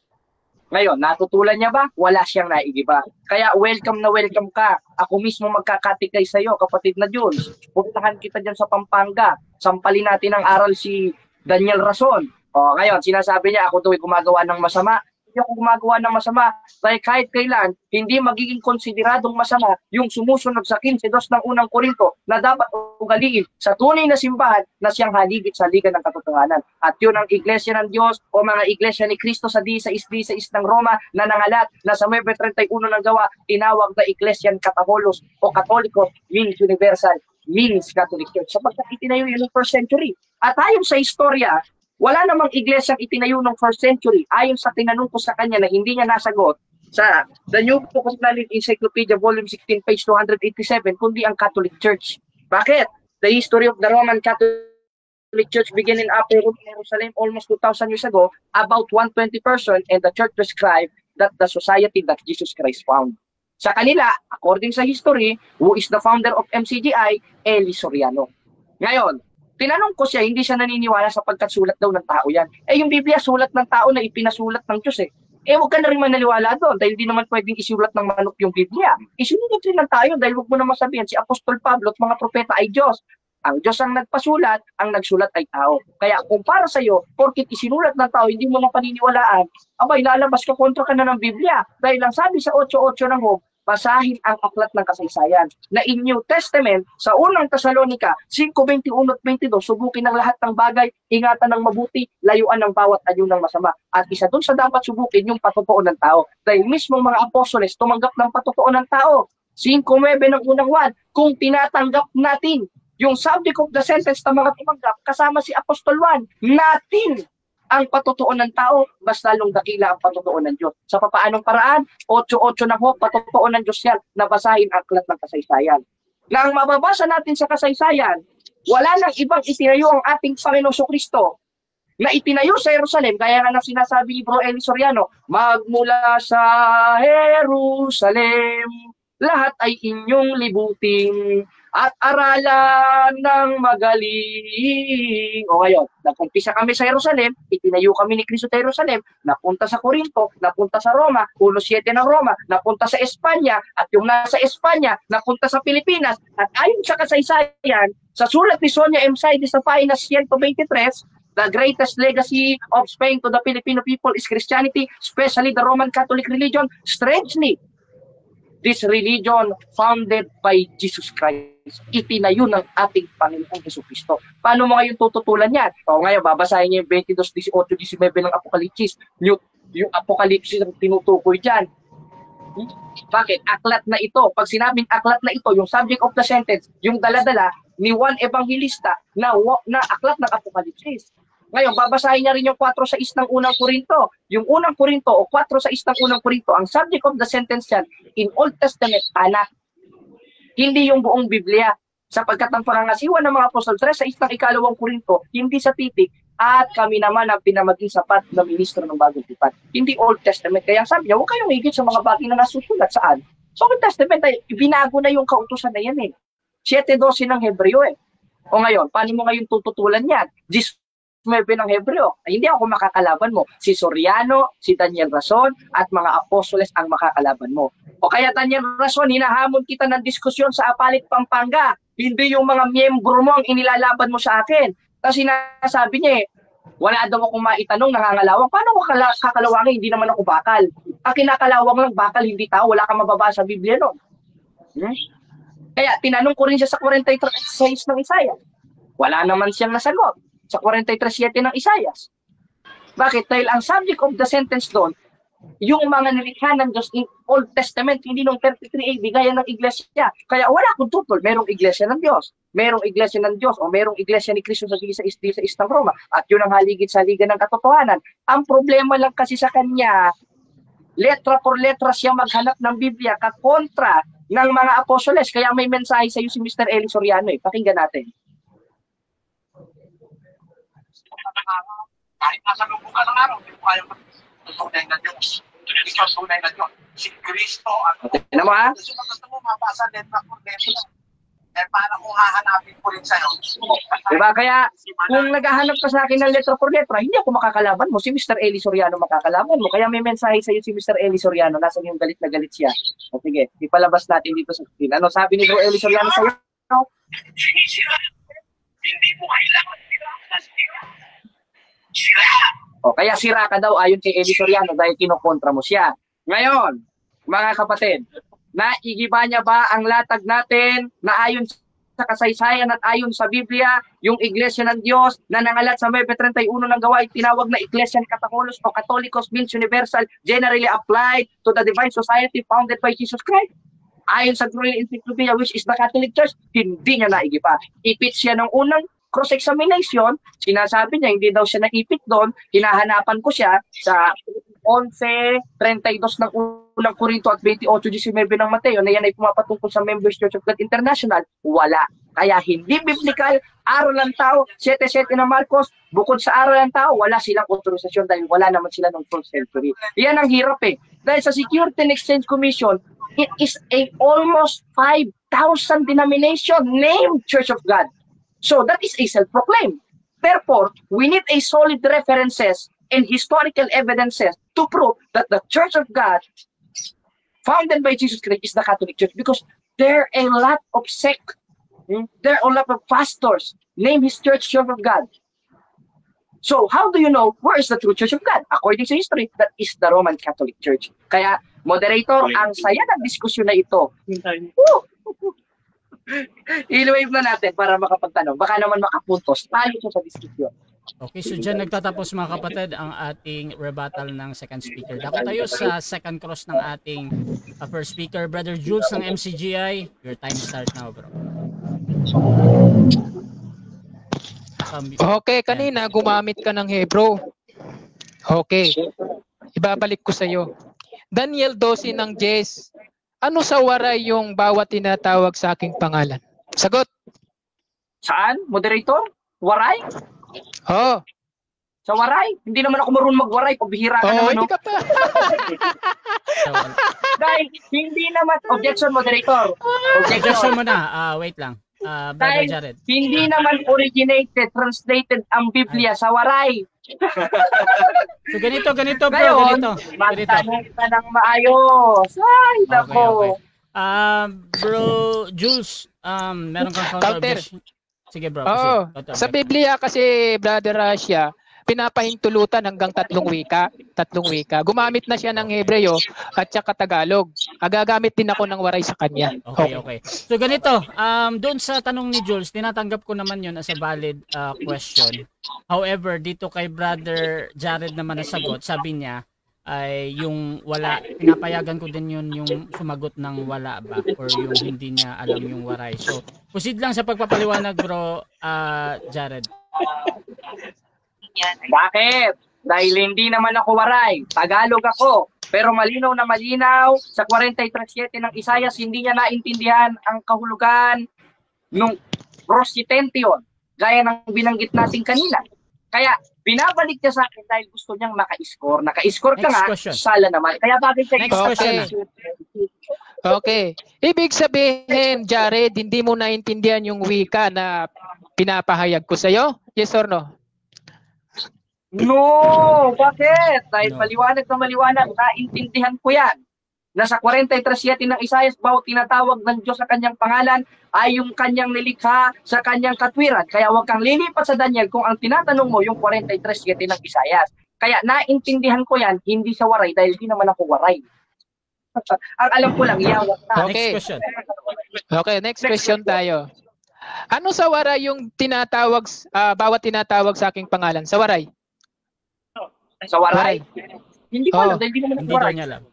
Ngayon, natutulan niya ba? Wala siyang naigiba. Kaya welcome na welcome ka. Ako mismo magkakatikay sa iyo, kapatid na Jules. Puntahan kita dyan sa Pampanga. Sampalin natin ang aral si Daniel Rason. O, ngayon, sinasabi niya, ako daw ay gumagawa ng masama. Hindi ako gumagawa ng masama. Dahil kahit kailan, hindi magiging konsideradong masama yung sumusunod sa 15:2 ng unang Korinto na dapat ugaliin sa tunay na simbahan na siyang haligit sa liga ng katotohanan. At yun ang iglesia ng Diyos o mga iglesia ni Kristo sa D6 ng Roma na nangalat na sa Mebe 31 ng gawa, tinawag na Ecclesian Catholicos o Katoliko, means universal, means Catholic Church. Sapagkat itinayo yun ng 1st century. At ayon sa istorya, wala namang iglesyang itinayo ng 1st century ayon sa tinanong ko sa kanya na hindi niya nasagot sa The New Book of Knowledge Encyclopedia Volume 16 page 287 kundi ang Catholic Church. Bakit? The history of the Roman Catholic Church began in Upper Room, Jerusalem almost 2,000 years ago, about 120 person, and the church described that the society that Jesus Christ found. Sa kanila, according sa history, who is the founder of MCGI? Eli Soriano. Ngayon, tinanong ko siya, hindi siya naniniwala sapagkat sulat daw ng tao yan. Yung Biblia, sulat ng tao na ipinasulat ng Diyos eh. Huwag ka na rin mananiwala doon dahil di naman pwedeng isulat ng manok yung Biblia. Isulat rin ng tayo dahil huwag mo naman sabihin si Apostol Pablo at mga propeta ay Diyos. Ang Diyos ang nagpasulat, ang nagsulat ay tao. Kaya kung para sa'yo, porkit isinulat ng tao, hindi mo na paniniwalaan, abay, lalabas ka kontra ka na ng Biblia. Dahil lang sabi sa 8:8 ng Job, basahin ang aklat ng kasaysayan na in New Testament sa unang Tesalonica 5:21 at 22, subukin ang lahat ng bagay, ingatan ng mabuti, layuan ng bawat anyo ng masama. At isa dun sa dapat subukin yung patotoo ng tao. Dahil mismo mga apostoles tumanggap ng patotoo ng tao. 5:9 ng unang wad, kung tinatanggap natin yung subject of the sentence na mga tumanggap, kasama si Apostol Juan, natin ang patotoo ng tao, basta lalong dakila ang patotoo ng Diyos. Sa papaanong paraan? 8:8 na ho, patotoo ng Diyos yan, nabasahin ang aklat ng kasaysayan. Na ang mababasa natin sa kasaysayan, wala nang ibang itinayo ang ating Panginoon Kristo na itinayo sa Jerusalem, kaya nga nang sinasabi ni Bro Eli Soriano, magmula sa Jerusalem, lahat ay inyong libutin at aralan ng magaling. O ngayon, nagkumpisa kami sa Jerusalem, itinayo kami ni Kristo sa Jerusalem, napunta sa Corinto, napunta sa Roma, 1:7 ng Roma, napunta sa Espanya, at yung nasa Espanya, napunta sa Pilipinas. At ayon sa kasaysayan, sa sulat ni Sonia M. Saides sa pahina 123, the greatest legacy of Spain to the Filipino people is Christianity, especially the Roman Catholic religion. Strangely, this religion founded by Jesus Christ. Itinayo ng ating Panginoong Jesucristo. Paano mo ngayon tututulan yan? O ngayon, babasahin niyo yung 22:18-19 ng Apokalipsis. Yung Apokalipsis ang tinutukoy dyan. Bakit? Aklat na ito. Pag sinabing aklat na ito, yung subject of the sentence, yung daladala ni Juan Evangelista na aklat ng Apokalipsis. Ngayon, babasahin niya rin yung 4:6 ng unang Korinto. Yung unang Korinto o 4:6 ng unang Korinto, ang subject of the sentence yan, in Old Testament, anak. Hindi yung buong Biblia. Sapagkat ang pangangasiwa ng mga apostol, 3:6 ng ikalawang Korinto, hindi sa titik, at kami naman ang pinamaging sapat na ministro ng bagong tipan. Hindi Old Testament. Kaya sabi niya, huwag kayong higit sa mga bagay na nasusulat. Saan? So, Old Testament, ay binago na yung kautusan na yan eh. 7:12 ng Hebreo eh. O ngayon, paano mo ngayon tututulan yan? 19 ng Hebreo. Ay, hindi ako makakalaban mo. Si Soriano, si Daniel Rason, at mga apostoles ang makakalaban mo. O kaya Daniel Rason, hinahamon kita ng diskusyon sa Apalit, Pampanga. Hindi yung mga miyembro mo ang inilalaban mo sa akin. Kasi sinasabi niya eh, wala daw akong maitanong, nangangalawang. Paano ko kakalawangin? Hindi naman ako bakal. Ang kinakalawang lang bakal, hindi tao. Wala kang mababasa sa Biblia, no? Kaya tinanong ko rin siya sa 43:6 ng Isaiah. Wala naman siyang nasagot sa 43:7 ng Isaias. Bakit? Dahil ang subject of the sentence doon, yung mga nilikha ng Diyos in Old Testament, hindi nung 33 AD, gaya ng iglesia. Kaya wala akong tutol. Merong iglesia ng Diyos. Merong iglesia ng Diyos o merong iglesia ni Kristo sa Istang Roma. At yun ang haligid sa liga ng katotohanan. Ang problema lang kasi sa kanya, letra por letra siya maghanap ng Biblia kakontra ng mga apostoles. Kaya may mensahe sa iyo si Mr. Eli Soriano eh. Pakinggan natin. Kahit nasa lubukan ng araw, hindi mo kaya tunay na Diyos. Ikaw tunay na Diyos. Si Kristo ang Tignan mo ha? gusto mo mabasa letra por letra. Eh, paano kung hahanapin ko rin sa'yo? Diba? Kaya kung naghahanap ka sa akin ng letra por letra, hindi ako makakalaban mo. Si Mr. Eli Soriano makakalaban mo. Kaya may mensahe sa iyo si Mr. Eli Soriano. Nasa yung galit na galit siya. O sige, ipalabas natin dito sa screen. Ano sabi ni Bro Eli Soriano sa iyo? Sinisira. Hindi mo kailangan sira. O kaya sira ka daw ayon kay Eli Soriano dahil kinokontra mo siya. Ngayon, mga kapatid, naigiba niya ba ang latag natin na ayon sa kasaysayan at ayon sa Biblia, yung Iglesia ng Diyos na nangalat sa 9:31 ng Gawain, tinawag na Iglesia ni Katolicos o Katolikos means universal, generally applied to the divine society founded by Jesus Christ. Ayon sa Royal Encyclopedia, which is the Catholic Church, hindi niya naigiba. Ipit siya ng unang cross-examination, sinasabi niya, hindi daw siya naipit doon, hinahanapan ko siya sa 11:32 ng unang Korinto at 28:19 ng Mateo na yan ay pumapatungkol sa Members Church of God International, wala. Kaya hindi biblical, aral ng tao, 7:7 ng Marcos, bukod sa aral ng tao, wala silang autorisasyon dahil wala naman sila noong 1st century. Yan ang hirap eh. Dahil sa Security and Exchange Commission, it is a almost 5,000 denomination named Church of God. So that is a self-proclaimed. Therefore, we need a solid references and historical evidences to prove that the Church of God founded by Jesus Christ is the Catholic Church because there are a lot of sect, there are a lot of pastors name his church Church of God. So how do you know where is the true Church of God? According to history, that is the Roman Catholic Church. Kaya, moderator, ang saya ng diskusyon na ito. I-wave na natin para makapagtanong. Baka naman makapuntos. Tayo sa diskusyon. Okay, so dyan nagtatapos mga kapatid ang ating rebuttal ng second speaker. Dako tayo sa second cross ng ating first speaker. Brother Jules ng MCGI, your time start now, bro. Okay, kanina gumamit ka ng Hebrew. Okay, ibabalik ko sa iyo. Daniel 12 ng Jess, ano sa waray yung bawat tinatawag sa aking pangalan? Sagot. Saan? Moderator? Waray? Oh. Sa waray? Hindi naman ako marunong magwaray. Pabihira ka naman, hindi no? ka pa. Dahil hindi naman, objection, moderator. Objection mo na. Wait lang. Brother Dahil Jared. hindi naman originated, translated ang Biblia sa waray. So ganito bro, Ngayon, ganito. magtanong ka ng maayos. Ay, nako. Okay. Bro Jules, meron kang counter objection. Sige bro. Oo. Sa Biblia kasi, Brother Russia, pinapahintulutan hanggang 3 wika. 3 wika. Gumamit na siya ng Hebreo at saka Tagalog. Gagamit din ako ng waray sa kanya. Okay. So ganito, doon sa tanong ni Jules, tinatanggap ko naman yun as a valid question. However, dito kay Brother Jared naman nasagot, sabi niya, ay yung wala, pinapayagan ko din yun yung sumagot ng wala ba or yung hindi niya alam yung waray. So, proceed lang sa pagpapaliwanag bro, Jared. Bakit? Dahil hindi naman ako waray. Tagalog ako. Pero malinaw na malinaw sa 43:7 ng Isaias, hindi niya naintindihan ang kahulugan nung prositentyon, gaya ng binanggit natin kanina. Kaya binabalik niya sa akin dahil gusto niyang maka-score. Naka-score ka Next nga, question. sala naman. Kaya bakit siya Next question. Okay. Ibig sabihin, Jared, hindi mo naintindihan yung wika na pinapahayag ko sa'yo? Yes or no? No! Bakit? Dahil No. maliwanag na maliwanag, naintindihan ko yan. Nasa 43:7 ng Isaias, bawat tinatawag ng Diyos sa kanyang pangalan ay yung kanyang nilikha sa kanyang katwiran. Kaya huwag kang lilipat sa Daniel kung ang tinatanong mo yung 43:7 ng Isaias. Kaya naintindihan ko yan, hindi sa waray dahil hindi naman ako waray. Ang alam ko lang, yawak na. Okay. Next question. Okay, next question tayo. Ano sa waray yung tinatawag, bawat tinatawag sa aking pangalan? Sa waray? Sa waray. Hindi ko alam dahil hindi naman ako Hindi daw waray. niya alam.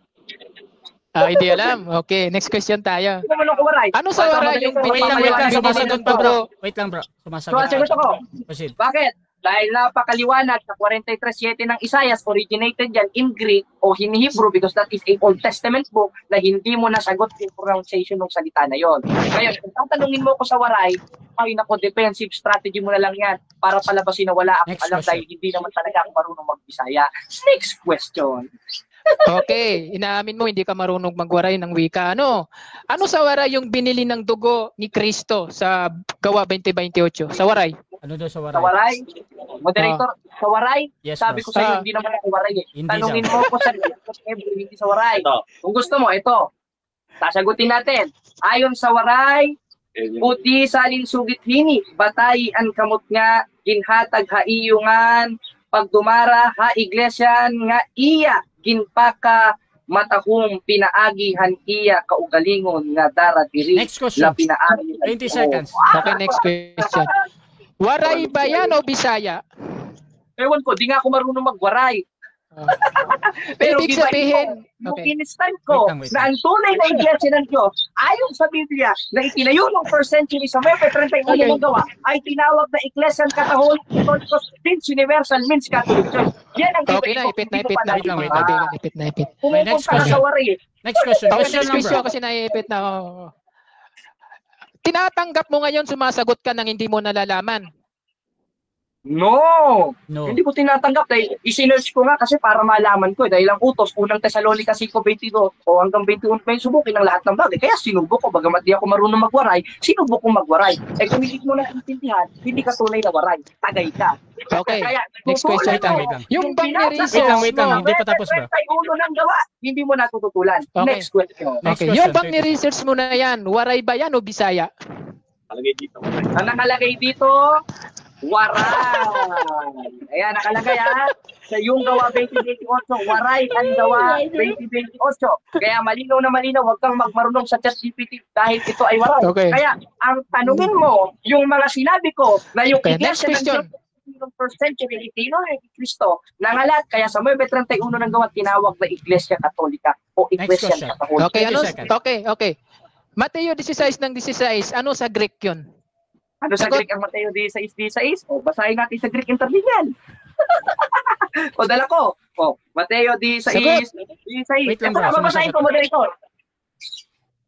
Hindi alam. Okay, next question tayo. Hindi naman ako waray. Ano sa waray yung Wait lang, Pinili- sumasagot pa bro. Wait lang bro, So, sumasagot. sagot ako. Proceed. Bakit? Dahil napakaliwanag sa 43:7 ng Isaias, originated yan in Greek o in Hebrew because that is a Old Testament book na hindi mo nasagot yung pronunciation ng salita na yon. Ngayon, kung tatanungin mo ko sa waray, ay nako, defensive strategy mo na lang yan para palabasin na wala akong Next alam question. dahil hindi naman talaga ako marunong mag-Bisaya. Next question. Okay, inaamin mo hindi ka marunong magwaray ng wika. Ano sa waray yung binili ng dugo ni Kristo sa Gawa 20:28? Sa waray? Ano daw sa Sa waray? waray, moderator, sa waray, Yes, sabi boss. ko sa iyo, hindi naman ako waray eh. Hindi Tanungin daw. mo ko sa hindi sa waray. Kung gusto mo, ito. Sasagutin natin. Ayon sa waray, puti salin sugit hini, batayi ang kamot nga, ginhatag haiyungan, pagdumara ha iglesyan nga iya, ginpaka matahong pinaagihan iya kaugalingon nga dara diri. Next question. La pinaagi. 20 seconds. Okay, next question. Waray ba yan o Bisaya? Ewan ko, di nga ako marunong magwaray. Pero Ibig giba sabihin, ito, yung okay. instant ko Wait lang. na ang tunay na iglesia ng Diyos, ayon sa Biblia, na itinayo ng 1st century sa May 31 Okay. ng gawa, ay tinawag na Iglesia Catholic means Universal means Catholic Church. Yan ang Okay na, ipit na. Wait lang. Ipit na. May next Pumupunta ka question. sa wari. Next question. Okay, Question next lang question bro. kasi naiipit na. Tinatanggap mo ngayon, sumasagot ka ng hindi mo nalalaman. No! No. Hindi ko tinatanggap dahil isinerch ko nga kasi para malaman ko dahil ang utos, unang Thessalonica 5:22 o hanggang 21 pa yung subukin ng lahat ng bagay. Kaya sinubok ko, bagamat di ako marunong magwaray, sinubok kong magwaray. Eh kung hindi mo na intindihan, hindi ka tunay na waray. Tagay ka. Okay, Kaya, next question. Wait lang. Yung bang Wait lang, hindi pa tapos bro. Ulo ng gawa, hindi mo natututulan. Okay. Next question. Next Okay, question, yung bang ni-research mo na yan, waray ba yan o Bisaya? Ang nakalagay dito, waray. Ayan, nakalagay sa yung gawa 2028, waray ang gawa 2028. Kaya malinaw na malinaw, huwag kang magmarunong sa ChatGPT dahil ito ay waray. Okay. Kaya ang tanungin mo, yung mga sinabi ko na yung Okay, next iglesia ng question. Diyos ng 1st century, itino ni Kristo, nangalat, kaya sa May 31 ng gawa, tinawag na Iglesia Katolika o Iglesia question. Katolika. Okay, 20 seconds. Okay. Mateo 16:16, ano sa Greek yun? Ano sa Sagot. Greek ang Mateo 16:16? O, basahin natin sa Greek interlineal. O, dala ko. O, Mateo 16:16. Wait lang, Ito na, bro. babasahin Sumasagot. ko, moderator.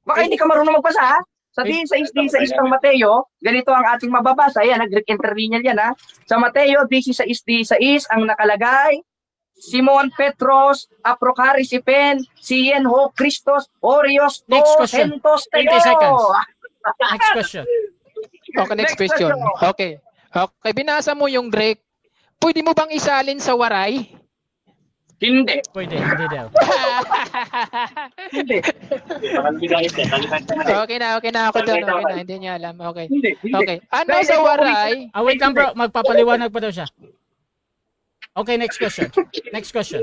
Baka hindi ka marunong magbasa, ha? Sa 16:16 ng Mateo, ganito ang ating mababasa. Yan, Greek interlineal yan, ha? Sa Mateo 16:16, ang nakalagay, Simon Petros, Aprocaris Ipen, Sien Ho Christos, Orios, Next question. Hentos 20 seconds. Next question. Okay, next question. Okay. Okay, binasa mo yung Greek. Pwede mo bang isalin sa waray? Hindi. Pwede, hindi daw. Hindi. Okay na ako doon. Okay na, hindi niya alam. Okay. Hindi. Okay. Ano Dahil sa ito, waray? Wait lang bro, magpapaliwanag pa daw siya. Okay, next question. Next question.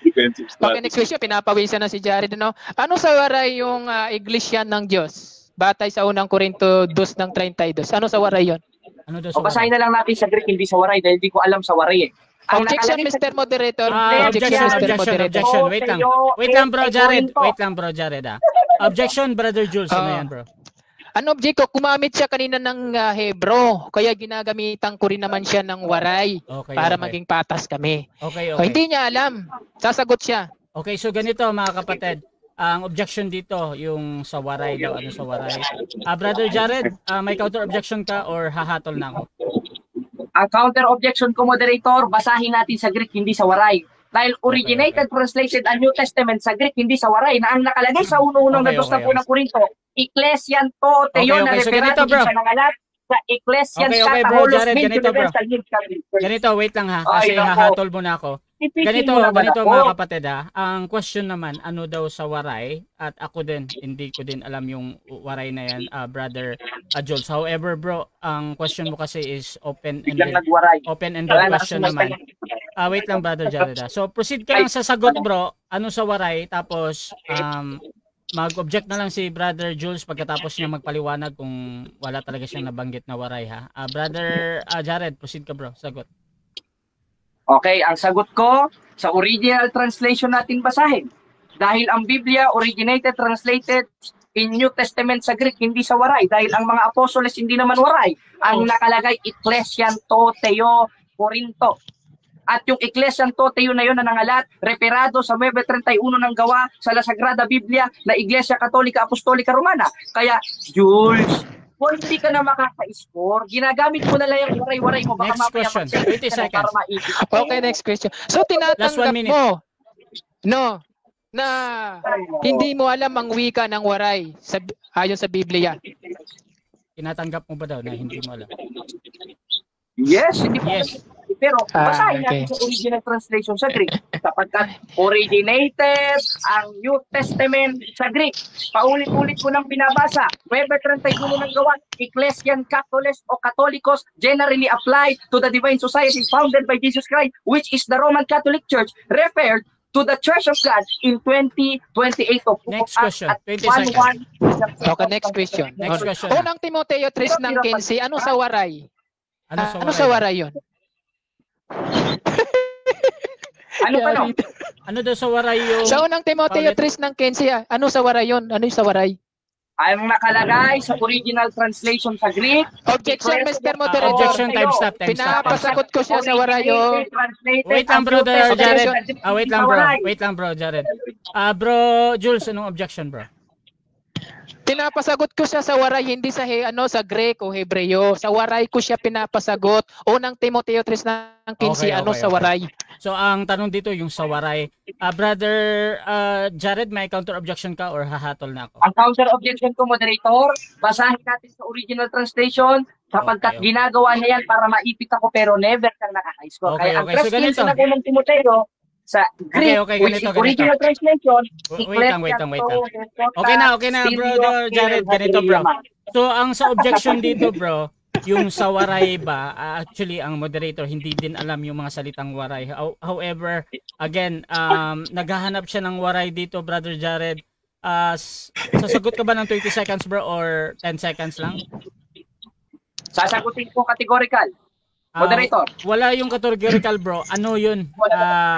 Okay, next question. Pinapawisan na si Jared. Ano sa waray yung iglesia ng Diyos? Batay sa unang Korinto 2:32. Ano sa waray yun? Ano daw O sa basahin waray? na lang natin sa Greek, hindi sa waray dahil di ko alam sa waray eh. Ang Objection, nakalagay sa Mr. Moderator. Objection, Mr. objection, Moderator. objection. Wait lang. Wait lang bro, Jared. Wait lang bro, Jared. Objection, Brother Jules. Ano Oo. yan bro? Ano object ko, kumamit siya kanina ng Hebro. Kaya ginagamitan ko rin naman siya ng waray Okay, para okay. maging patas kami. Okay, O, okay. hindi niya alam. Sasagot siya. Okay, so ganito mga kapatid. Ang objection dito, yung sa waray daw, ano sa waray. Brother Jared, may counter objection ka or hahatol na ako? Ang counter objection ko, moderator, basahin natin sa Greek, hindi sa waray. Dahil originated, translated ang New Testament sa Greek, hindi sa waray, na ang nakalagay sa unang-unang Okay, na dos okay, ng unang Korinto, Ecclesian to, teyon na Okay, so referado ganito, bro. sa nangalat sa Ecclesian Okay, bro, Holos Jared, ganito, bro. Universal Needs Catholic Church. Ganito, wait lang ha, Ay, kasi nako. hahatol muna ako. Ipitin Ganito, mo naman ganito ako. mga kapatid ha. Ang question naman, ano daw sa waray? At ako din, hindi ko din alam yung waray na yan, Brother Jules. However bro, ang question mo kasi is Biglang open-ended. nagwaray. Open-ended Wala na question kasi naman. mas- Wait lang Brother Jared ha. So proceed ka lang sa sagot bro. Ano sa waray? Tapos mag-object na lang si Brother Jules pagkatapos niya magpaliwanag kung wala talaga siyang nabanggit na waray ha. Brother Jared, proceed ka bro. Sagot. Okay, ang sagot ko, sa original translation natin basahin. Dahil ang Biblia, originated, translated in New Testament sa Greek, hindi sa waray. Dahil ang mga apostoles hindi naman waray. Ang nakalagay, Ecclesian to, Theo, Corinto. At yung Ecclesian to, Theo na yun na nangalat, referado sa 9:31 ng gawa sa La Sagrada Biblia na Iglesia Katolika Apostolika Romana. Kaya, Jules, kung hindi ka na makaka-score, ginagamit mo na lang yung waray-waray mo. Baka Next mamaya question. mag-save 20 ka na seconds. para maipit. Okay, next question. So, Last 1 tinatanggap minute. mo, no, na hindi mo alam ang wika ng waray ayon sa Biblia. Tinatanggap mo ba daw na hindi mo alam? Yes, hindi po. Yes. Pero basahin okay. natin sa original translation sa Greek sapagkat originated ang New Testament sa Greek. Paulit-ulit ko nang binabasa. 9:31 ng gawa, Ecclesian Catholicos o Catholicos generally applied to the divine society founded by Jesus Christ, which is the Roman Catholic Church, referred to the Church of God in 20:28 of Next question, at 20 1:1. Okay, next question. Next question. Unang Timoteo 3 ng 15, ano sa waray? Ano Ano sa waray yun? Ano pa no? Ano daw sa waray yung Sa unang Timoteo 3 ng 15, ano sa waray yun? Ano yung sa waray? Ang nakalagay sa original translation sa Greek, Objection, Mr. Moderator. objection, time stop, time stop. Pinapasagot ko siya sa warayo. Wait lang bro, Objection. Jared. Wait lang bro, Jared. Bro, Jules, anong objection bro? Pinapasagot ko siya sa waray, hindi sa sa Greek o Hebreo. Sa waray ko siya pinapasagot. Unang Timoteo 3 ng 15, ano sa waray? So ang tanong dito yung sa waray. Brother Jared, may counter objection ka or hahatol na ako? Ang counter objection ko, moderator, basahin natin sa original translation sapagkat Okay. ginagawa niya yan para maipit ako pero never kang nakaka-score. Okay, Kaya ang okay. So, translation ganito. ng unang Timoteo sa Greek, Okay, which ganito, is original translation, Wait lang. Okay na, brother Jared, ganito bro. So ang sa objection dito bro, yung sa waray ba, actually ang moderator hindi din alam yung mga salitang waray. However, again, naghahanap siya ng waray dito, brother Jared. Sasagot ka ba ng 20 seconds bro or 10 seconds lang? Sasagutin ko categorical. Moderator. Wala yung categorical bro. Ano yun?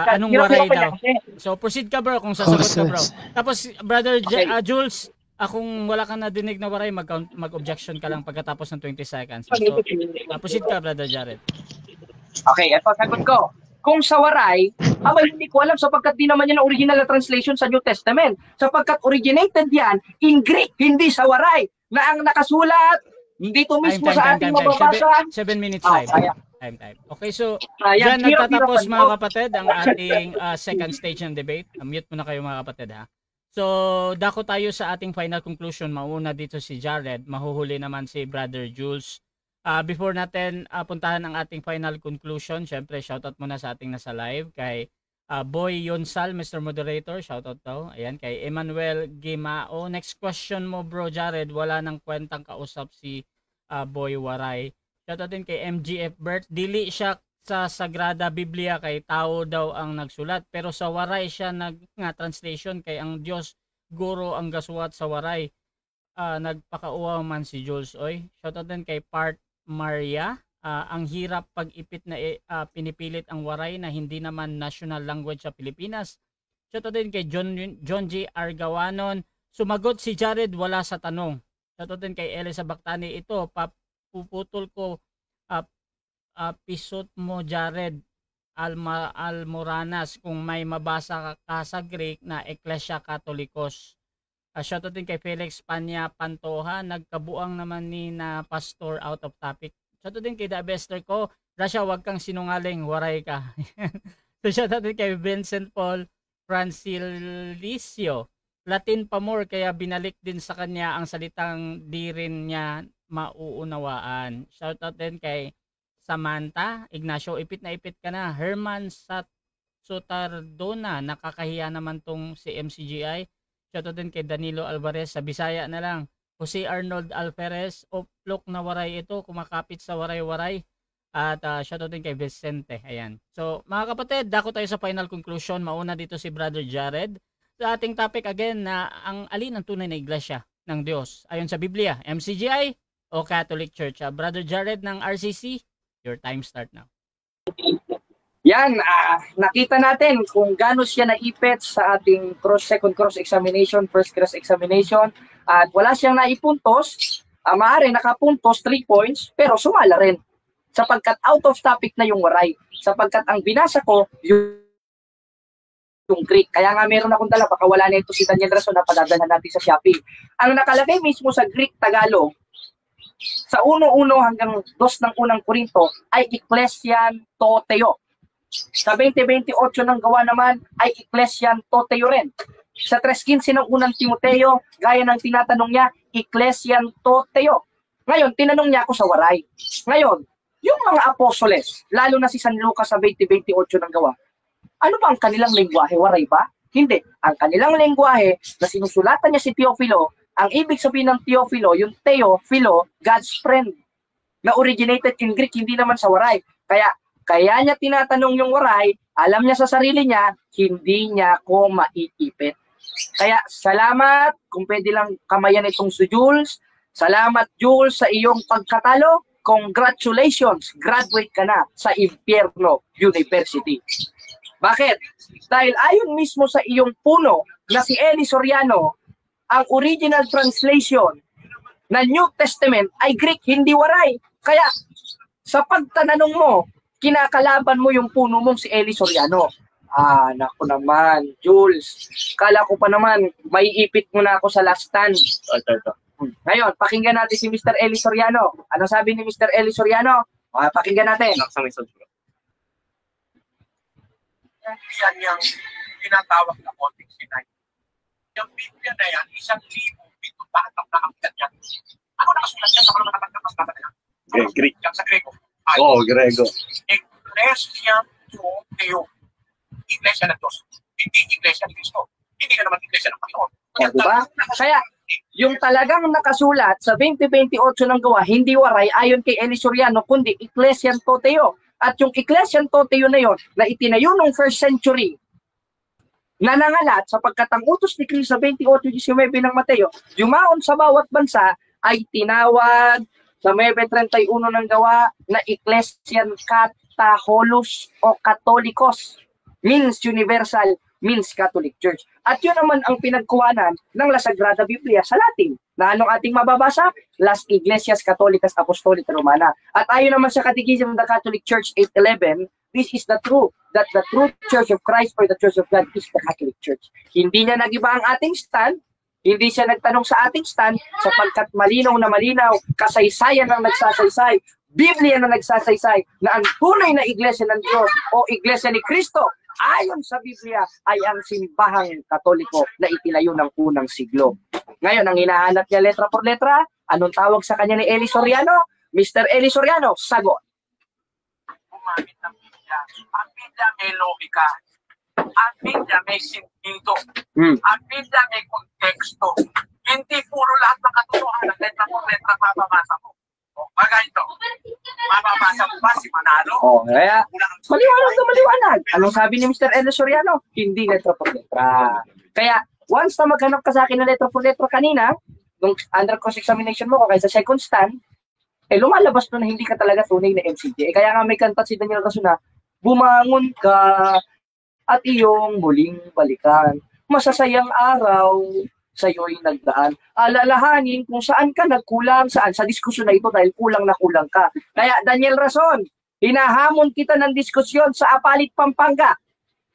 Anong Hirap waray pa daw? niya kasi. So proceed ka bro kung sasagot ka bro. Tapos brother Jules, kung wala kang nadinig na waray, mag-objection ka lang pagkatapos ng 20 seconds. So, proceed ka brother Jared. Okay, ito ang sagot ko. Kung sa waray, hindi ko alam sapagkat di naman yan ang original na translation sa New Testament. Sapagkat originated yan in Greek, hindi sa waray. Na ang nakasulat, dito mismo sa ating mababasa. 7 minutes Ah, time. kaya. Time. Okay, so Ayan, dyan nagtatapos hirap-hirapan mga ko. kapatid ang ating second stage ng debate. Mute muna kayo mga kapatid ha. So, dako tayo sa ating final conclusion. Mauna dito si Jared, mahuhuli naman si Brother Jules. Before natin puntahan ang ating final conclusion, syempre shoutout muna sa ating nasa live kay Boy Yonsal, Mr. Moderator, shoutout daw. Ayan, kay Emmanuel Gimao. Next question mo bro Jared, wala nang kwentang kausap si Boy Waray. Shoutout din kay MGF Bert. Dili siya sa Sagrada Biblia kay tao daw ang nagsulat, pero sa waray siya nga translation kay ang Dios guro ang gasuwat sa waray. Nagpakauwa man si Jules Oy. Shoutout din kay Part Maria. Ang hirap pag-ipit na pinipilit ang waray na hindi naman national language sa Pilipinas. Shoutout din kay John G. Argawanon. Sumagot si Jared, wala sa tanong. Shoutout din kay Elisa Bactani. Ito, papuputol ko, pisot mo Jared Almoranas kung may mabasa ka sa Greek na Ecclesia Catholicos. Shoutout din kay Felix Panya Pantoha. Nagkabuang naman ni na pastor out of topic. Shoutout din kay The Bester ko. Rasha, wag kang sinungaling, waray ka. So shoutout din kay Vincent Paul Francilicio. Latin pa more, kaya binalik din sa kanya ang salitang di rin niya mauunawaan. Shoutout din kay Samantha Ignacio, ipit na ipit ka na. Herman Sotardona, nakakahiya naman tong si MCGI. Shoutout din kay Danilo Alvarez, sa Bisaya na lang. Jose Arnold Alferez, oplok na waray ito, kumakapit sa waray-waray. At shoutout din kay Vicente. Ayan. So mga kapatid, dako tayo sa final conclusion. Mauna dito si Brother Jared. Sa ating topic again na ang alin ang tunay na iglesia ng Diyos ayon sa Biblia, MCGI o Catholic Church. Brother Jared ng RCC, your time start now. Yan, nakita natin kung gaano siya naipit sa ating second cross examination, first cross examination, at wala siyang naipuntos. Maaari nakapuntos 3 points, pero sumala rin. Sapagkat out of topic na yung waray. Sapagkat ang binasa ko, yung Greek. Kaya nga meron akong dala, baka wala na ito si Daniel Rason na padadala natin sa Shopee. Ang nakalagay mismo sa Greek Tagalog, sa 1:1 hanggang 2 ng unang Korinto, ay Ecclesian Toteo. Sa 20:28 ng Gawa naman, ay Ecclesian Toteo rin. Sa 3:15 ng unang Timoteo, gaya ng tinatanong niya, Ecclesian Toteo. Ngayon, tinanong niya ako sa waray. Ngayon, yung mga apostoles, lalo na si San Lucas sa 20:28 ng Gawa, ano ba ang kanilang lengguwahe? Waray ba? Hindi. Ang kanilang lengguwahe na sinusulatan niya si Teofilo, ang ibig sabihin ng Teofilo, yung Teofilo, God's friend, na originated in Greek, hindi naman sa waray. Kaya niya tinatanong yung waray, alam niya sa sarili niya, hindi niya ko maiipit. Kaya salamat, kung pwede lang kamayan itong si Jules. Salamat Jules sa iyong pagkatalo. Congratulations, graduate ka na sa Impierno University. Bakit? Dahil ayon mismo sa iyong puno na si Eli Soriano, ang original translation ng New Testament ay Greek, hindi waray. Kaya sa pagtananong mo, kinakalaban mo yung puno mong si Eli Soriano. Naku naman, Jules. Kala ko pa naman, maiipit mo na ako sa last stand. Ito. Ngayon, pakinggan natin si Mr. Eli Soriano. Ano sabi ni Mr. Eli Soriano? Pakinggan natin. Yan yung tinatawag na konting sinay. Yung Biblia na yan, 1,000 bito. Bakit ang nakapitan yan? Ano nakasulat yan sa mga matagkapas na yan? Greek. Yan sa Grego. Grego. Ecclesia Toteo. Iglesia ng Diyos. Hindi Iglesia ni Cristo. Hindi ka naman Iglesia ng Panginoon. Diba? Kaya, yung talagang nakasulat sa 20:28 ng Gawa, hindi waray ayon kay Eli Soriano, kundi Ecclesian Toteo. At yung Ecclesian Toteo na yon, na itinayo noong 1st century, nanangalat sapagkat ang utos ni Cristo sa 28:19 ng Mateo, yumaon sa bawat bansa, ay tinawag sa 9:31 ng Gawa na Ecclesian Catholicos o Catholicos, means universal, means Catholic Church. At yun naman ang pinagkuhanan ng La Sagrada Biblia sa Latin. Na anong ating mababasa? Las Iglesias Católicas Apostolica Romana. At ayon naman sa Catechism of the Catholic Church 811, this is the truth, that the true Church of Christ or the Church of God is the Catholic Church. Hindi niya nag-iba ang ating stand, hindi siya nagtanong sa ating stand, sapagkat malinaw na malinaw, kasaysayan ang nagsasaysay, Biblia na nagsasaysay, na ang tunay na iglesia ng Diyos o iglesia ni Kristo, ayon sa Biblia, ay ang simbahang Katoliko na itinayo ng unang siglo. Ngayon, ang hinahanap niya letra por letra, anong tawag sa kanya ni Eli Soriano? Mr. Eli Soriano, sagot. Gumamit ng Biblia. Ang Biblia may logika. Ang Biblia may sentido. Ang Biblia may konteksto. Hindi puro lahat ng katotohanan, letra por letra mababasa mo. Baga ito, mababasa mo ba si Manalo? Kaya, maliwanag na maliwanag. Anong sabi ni Mr. Eli Soriano? Hindi letra por letra. Kaya, once na maghanap ka sa akin ng letra por letra kanina, nung under cross-examination mo ko kaya sa second stand, lumalabas na hindi ka talaga tunay na MCJ. Kaya nga may kanta si Daniel Rason na, bumangon ka at iyong muling balikan. Masasayang araw sa'yo'y nagdaan. Alalahanin kung saan ka nagkulang, saan sa diskusyon na ito dahil kulang na kulang ka. Kaya Daniel Rason, hinahamon kita ng diskusyon sa Apalit, Pampanga.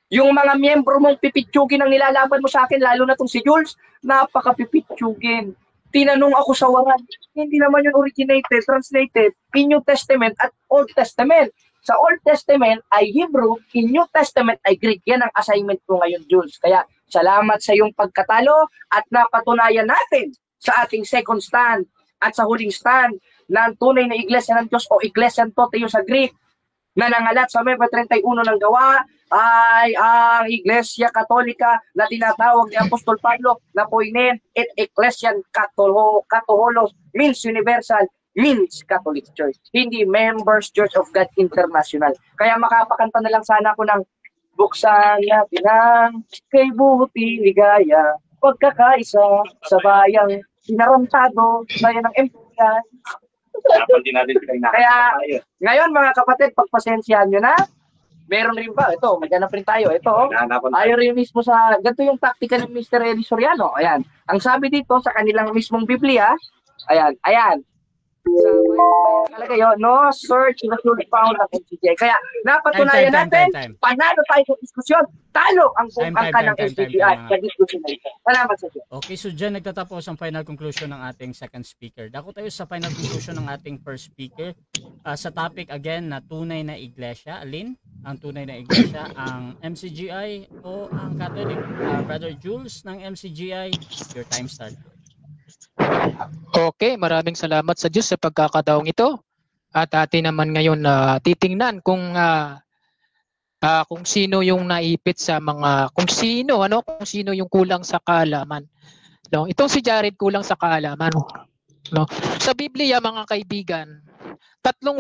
Yung mga miyembro mong pipitsugin ang nilalaban mo sa akin, lalo na tong si Jules, napaka-pipitsugin. Tinanong ako sa waran, hindi naman yun originated, translated in New Testament at Old Testament. Sa Old Testament ay Hebrew, in New Testament ay Greek. Yan ang assignment ko ngayon, Jules. Kaya salamat sa iyong pagkatalo at napatunayan natin sa ating second stand at sa huling stand na ang tunay na Iglesia ng Diyos o Iglesia Toteo sa Greek na nangalat sa Mebra 31 ng Gawa ay ang Iglesia Katolika na tinatawag ni Apostol Pablo na poinen et Ecclesian Catholicos means universal, means Catholic Church, hindi Members Church of God International. Kaya makapakanta na lang sana ako ng buksan natin ang kay buti ligaya, pagkakaisa sa bayang sinarantado, bayan ng emplyan. Kaya ngayon mga kapatid, pagpasensyahan nyo na. Meron rin ba? Ito, maghanap rin tayo. Ito, ayaw rin mismo sa, ganito yung taktika ng Mr. Eli Soriano. Ayan. Ang sabi dito sa kanilang mismong Biblia, ayan. Talaga yun, no search result found ng MCGI. Kaya napatunayan natin, panalo tayo sa diskusyon, talo ang angka ng MCGI sa diskusyon na ito. Salamat sa Diyos. Okay, so dyan nagtatapos ang final conclusion ng ating second speaker. Dako tayo sa final conclusion ng ating first speaker. Sa topic again na tunay na iglesia. Alin? Ang tunay na iglesia, ang MCGI o ang Catholic? Brother Jules ng MCGI, your time start. Okay, maraming salamat sa Diyos sa pagkakataong ito. At atin naman ngayon titingnan kung sino yung naipit sa mga kung sino yung kulang sa kaalaman. No, itong si Jared kulang sa kaalaman. No. Sa Biblia mga kaibigan, tatlong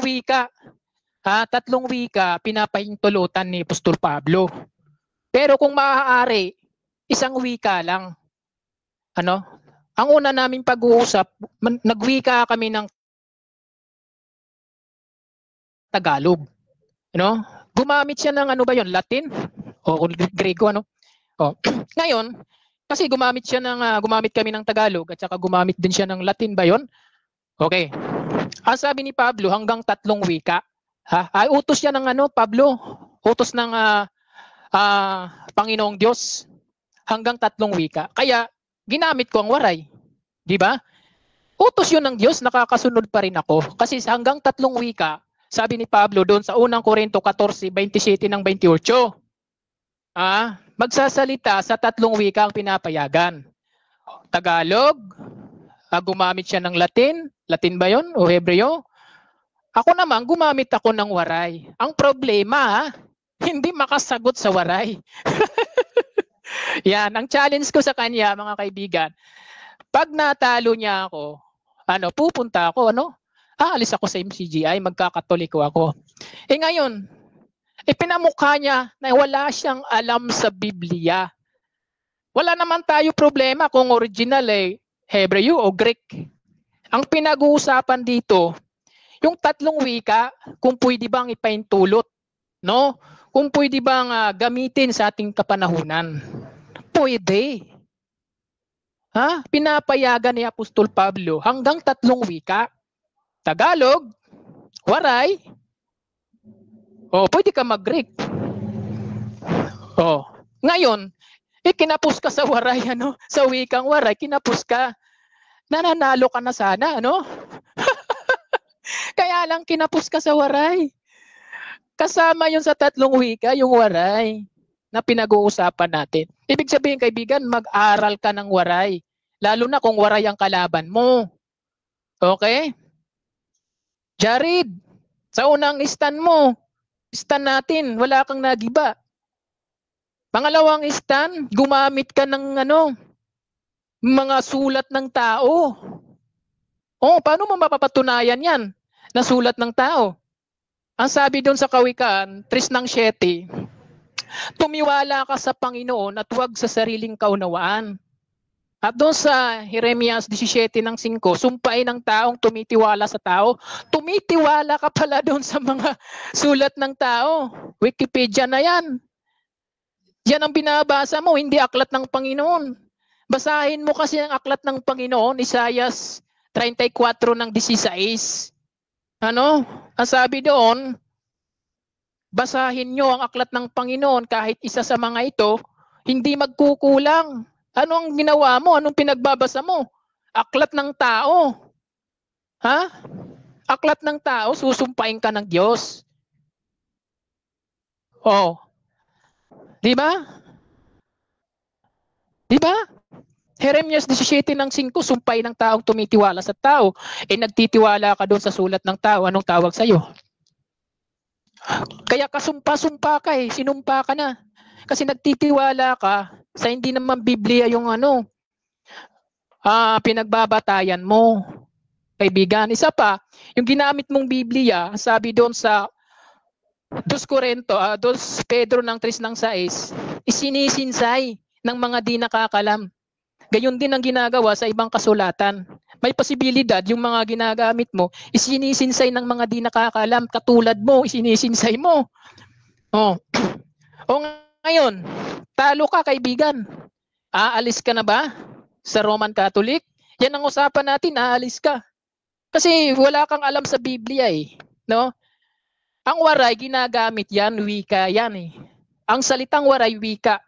wika pinapahintulutan ni Apostol Pablo. Pero kung maaari, isang wika lang. Ang una naming pag-uusap, nagwika kami ng Tagalog. Gumamit siya ng Latin o Grego Ngayon, kasi gumamit kami ng Tagalog at saka gumamit din siya ng Latin ba 'yon? Okay. Ang sabi ni Pablo hanggang 3 wika. Ay utos siya ng Pablo, utos ng Panginoong Diyos hanggang 3 wika. Kaya ginamit ko ang waray. Di ba? Utos yun ng Diyos, nakakasunod pa rin ako. Kasi hanggang 3 wika, sabi ni Pablo doon sa unang Korinto 14:27 ng 28. Magsasalita sa 3 wika ang pinapayagan. Tagalog, gumamit siya ng Latin. Latin ba yun? O Hebreo? Ako naman, gumamit ako ng waray. Ang problema, hindi makasagot sa waray. Yan, ang challenge ko sa kanya, mga kaibigan. Pag natalo niya ako, pupunta ako, aalis ako sa MCGI, magkakatoliko ako. Ngayon, pinamukha niya na wala siyang alam sa Biblia. Wala naman tayo problema kung original Hebreo o Greek. Ang pinag-uusapan dito, yung 3 wika, kung pwede bang ipaintulot, no? Kung pwede bang gamitin sa ating kapanahunan. Pwede. Pinapayagan ni Apostol Pablo hanggang 3 wika. Tagalog, waray. Pwede ka mag-Greek. Ngayon, kinapos ka sa waray, sa wikang waray, kinapos ka. Nananalo ka na sana, Kaya lang kinapos ka sa waray. Kasama yun sa 3 wika, yung waray na pinag-uusapan natin. Ibig sabihin, kaibigan, mag-aral ka ng waray. Lalo na kung waray ang kalaban mo. Okay? Jared, sa unang stand mo, stand natin, wala kang nagiba. Pangalawang stand, gumamit ka ng mga sulat ng tao. Paano mo mapapatunayan yan? Na sulat ng tao. Ang sabi doon sa Kawikaan, 3:7, tumiwala ka sa Panginoon at huwag sa sariling kaunawaan. At doon sa Jeremias 17:5, sumpain ng taong tumitiwala sa tao. Tumitiwala ka pala doon sa mga sulat ng tao. Wikipedia na yan. Yan ang binabasa mo, hindi aklat ng Panginoon. Basahin mo kasi ang aklat ng Panginoon, Isaias 34 ng 16. Ano? Ang sabi doon, basahin nyo ang aklat ng Panginoon kahit isa sa mga ito, hindi magkukulang. Ano ang ginawa mo? Anong pinagbabasa mo? Aklat ng tao. Ha? Aklat ng tao, susumpain ka ng Diyos. Oh. Di ba? Di ba? Jeremias 17 ng 5, sumpay ng taong tumitiwala sa tao. Nagtitiwala ka doon sa sulat ng tao. Anong tawag sa'yo? Kaya kasumpa-sumpa ka sinumpa ka na. Kasi nagtitiwala ka sa hindi naman Biblia yung pinagbabatayan mo. Kaibigan, isa pa, yung ginamit mong Biblia, sabi doon sa 2 Pedro ng 3 ng 6, isinisinsay ng mga di nakakalam. Gayon din ang ginagawa sa ibang kasulatan. May posibilidad yung mga ginagamit mo, isinisinsay ng mga di nakakalam, katulad mo, isinisinsay mo. O ngayon, talo ka kaibigan. Aalis ka na ba sa Roman Catholic? Yan ang usapan natin, aalis ka. Kasi wala kang alam sa Biblia no? Ang waray, ginagamit yan, wika yan Ang salitang waray, wika.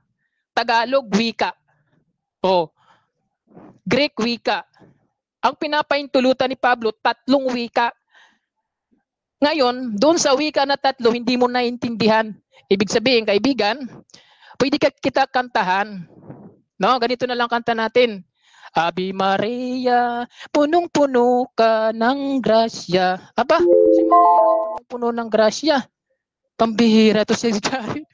Tagalog, wika. Greek, wika. Ang pinapaintulutan ni Pablo, 3 wika. Ngayon, doon sa wika na 3, hindi mo naintindihan. Ibig sabihin, kaibigan, pwede kita kantahan. No? Ganito na lang kanta natin. Ave Maria, punong-puno ka ng grasya. Aba, si Maria punong-puno ng grasya. Pambihira to si Jared.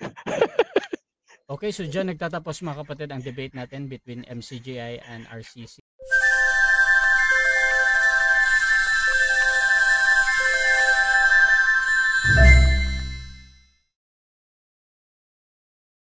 Okay, so dyan nagtatapos mga kapatid ang debate natin between MCGI and RCC.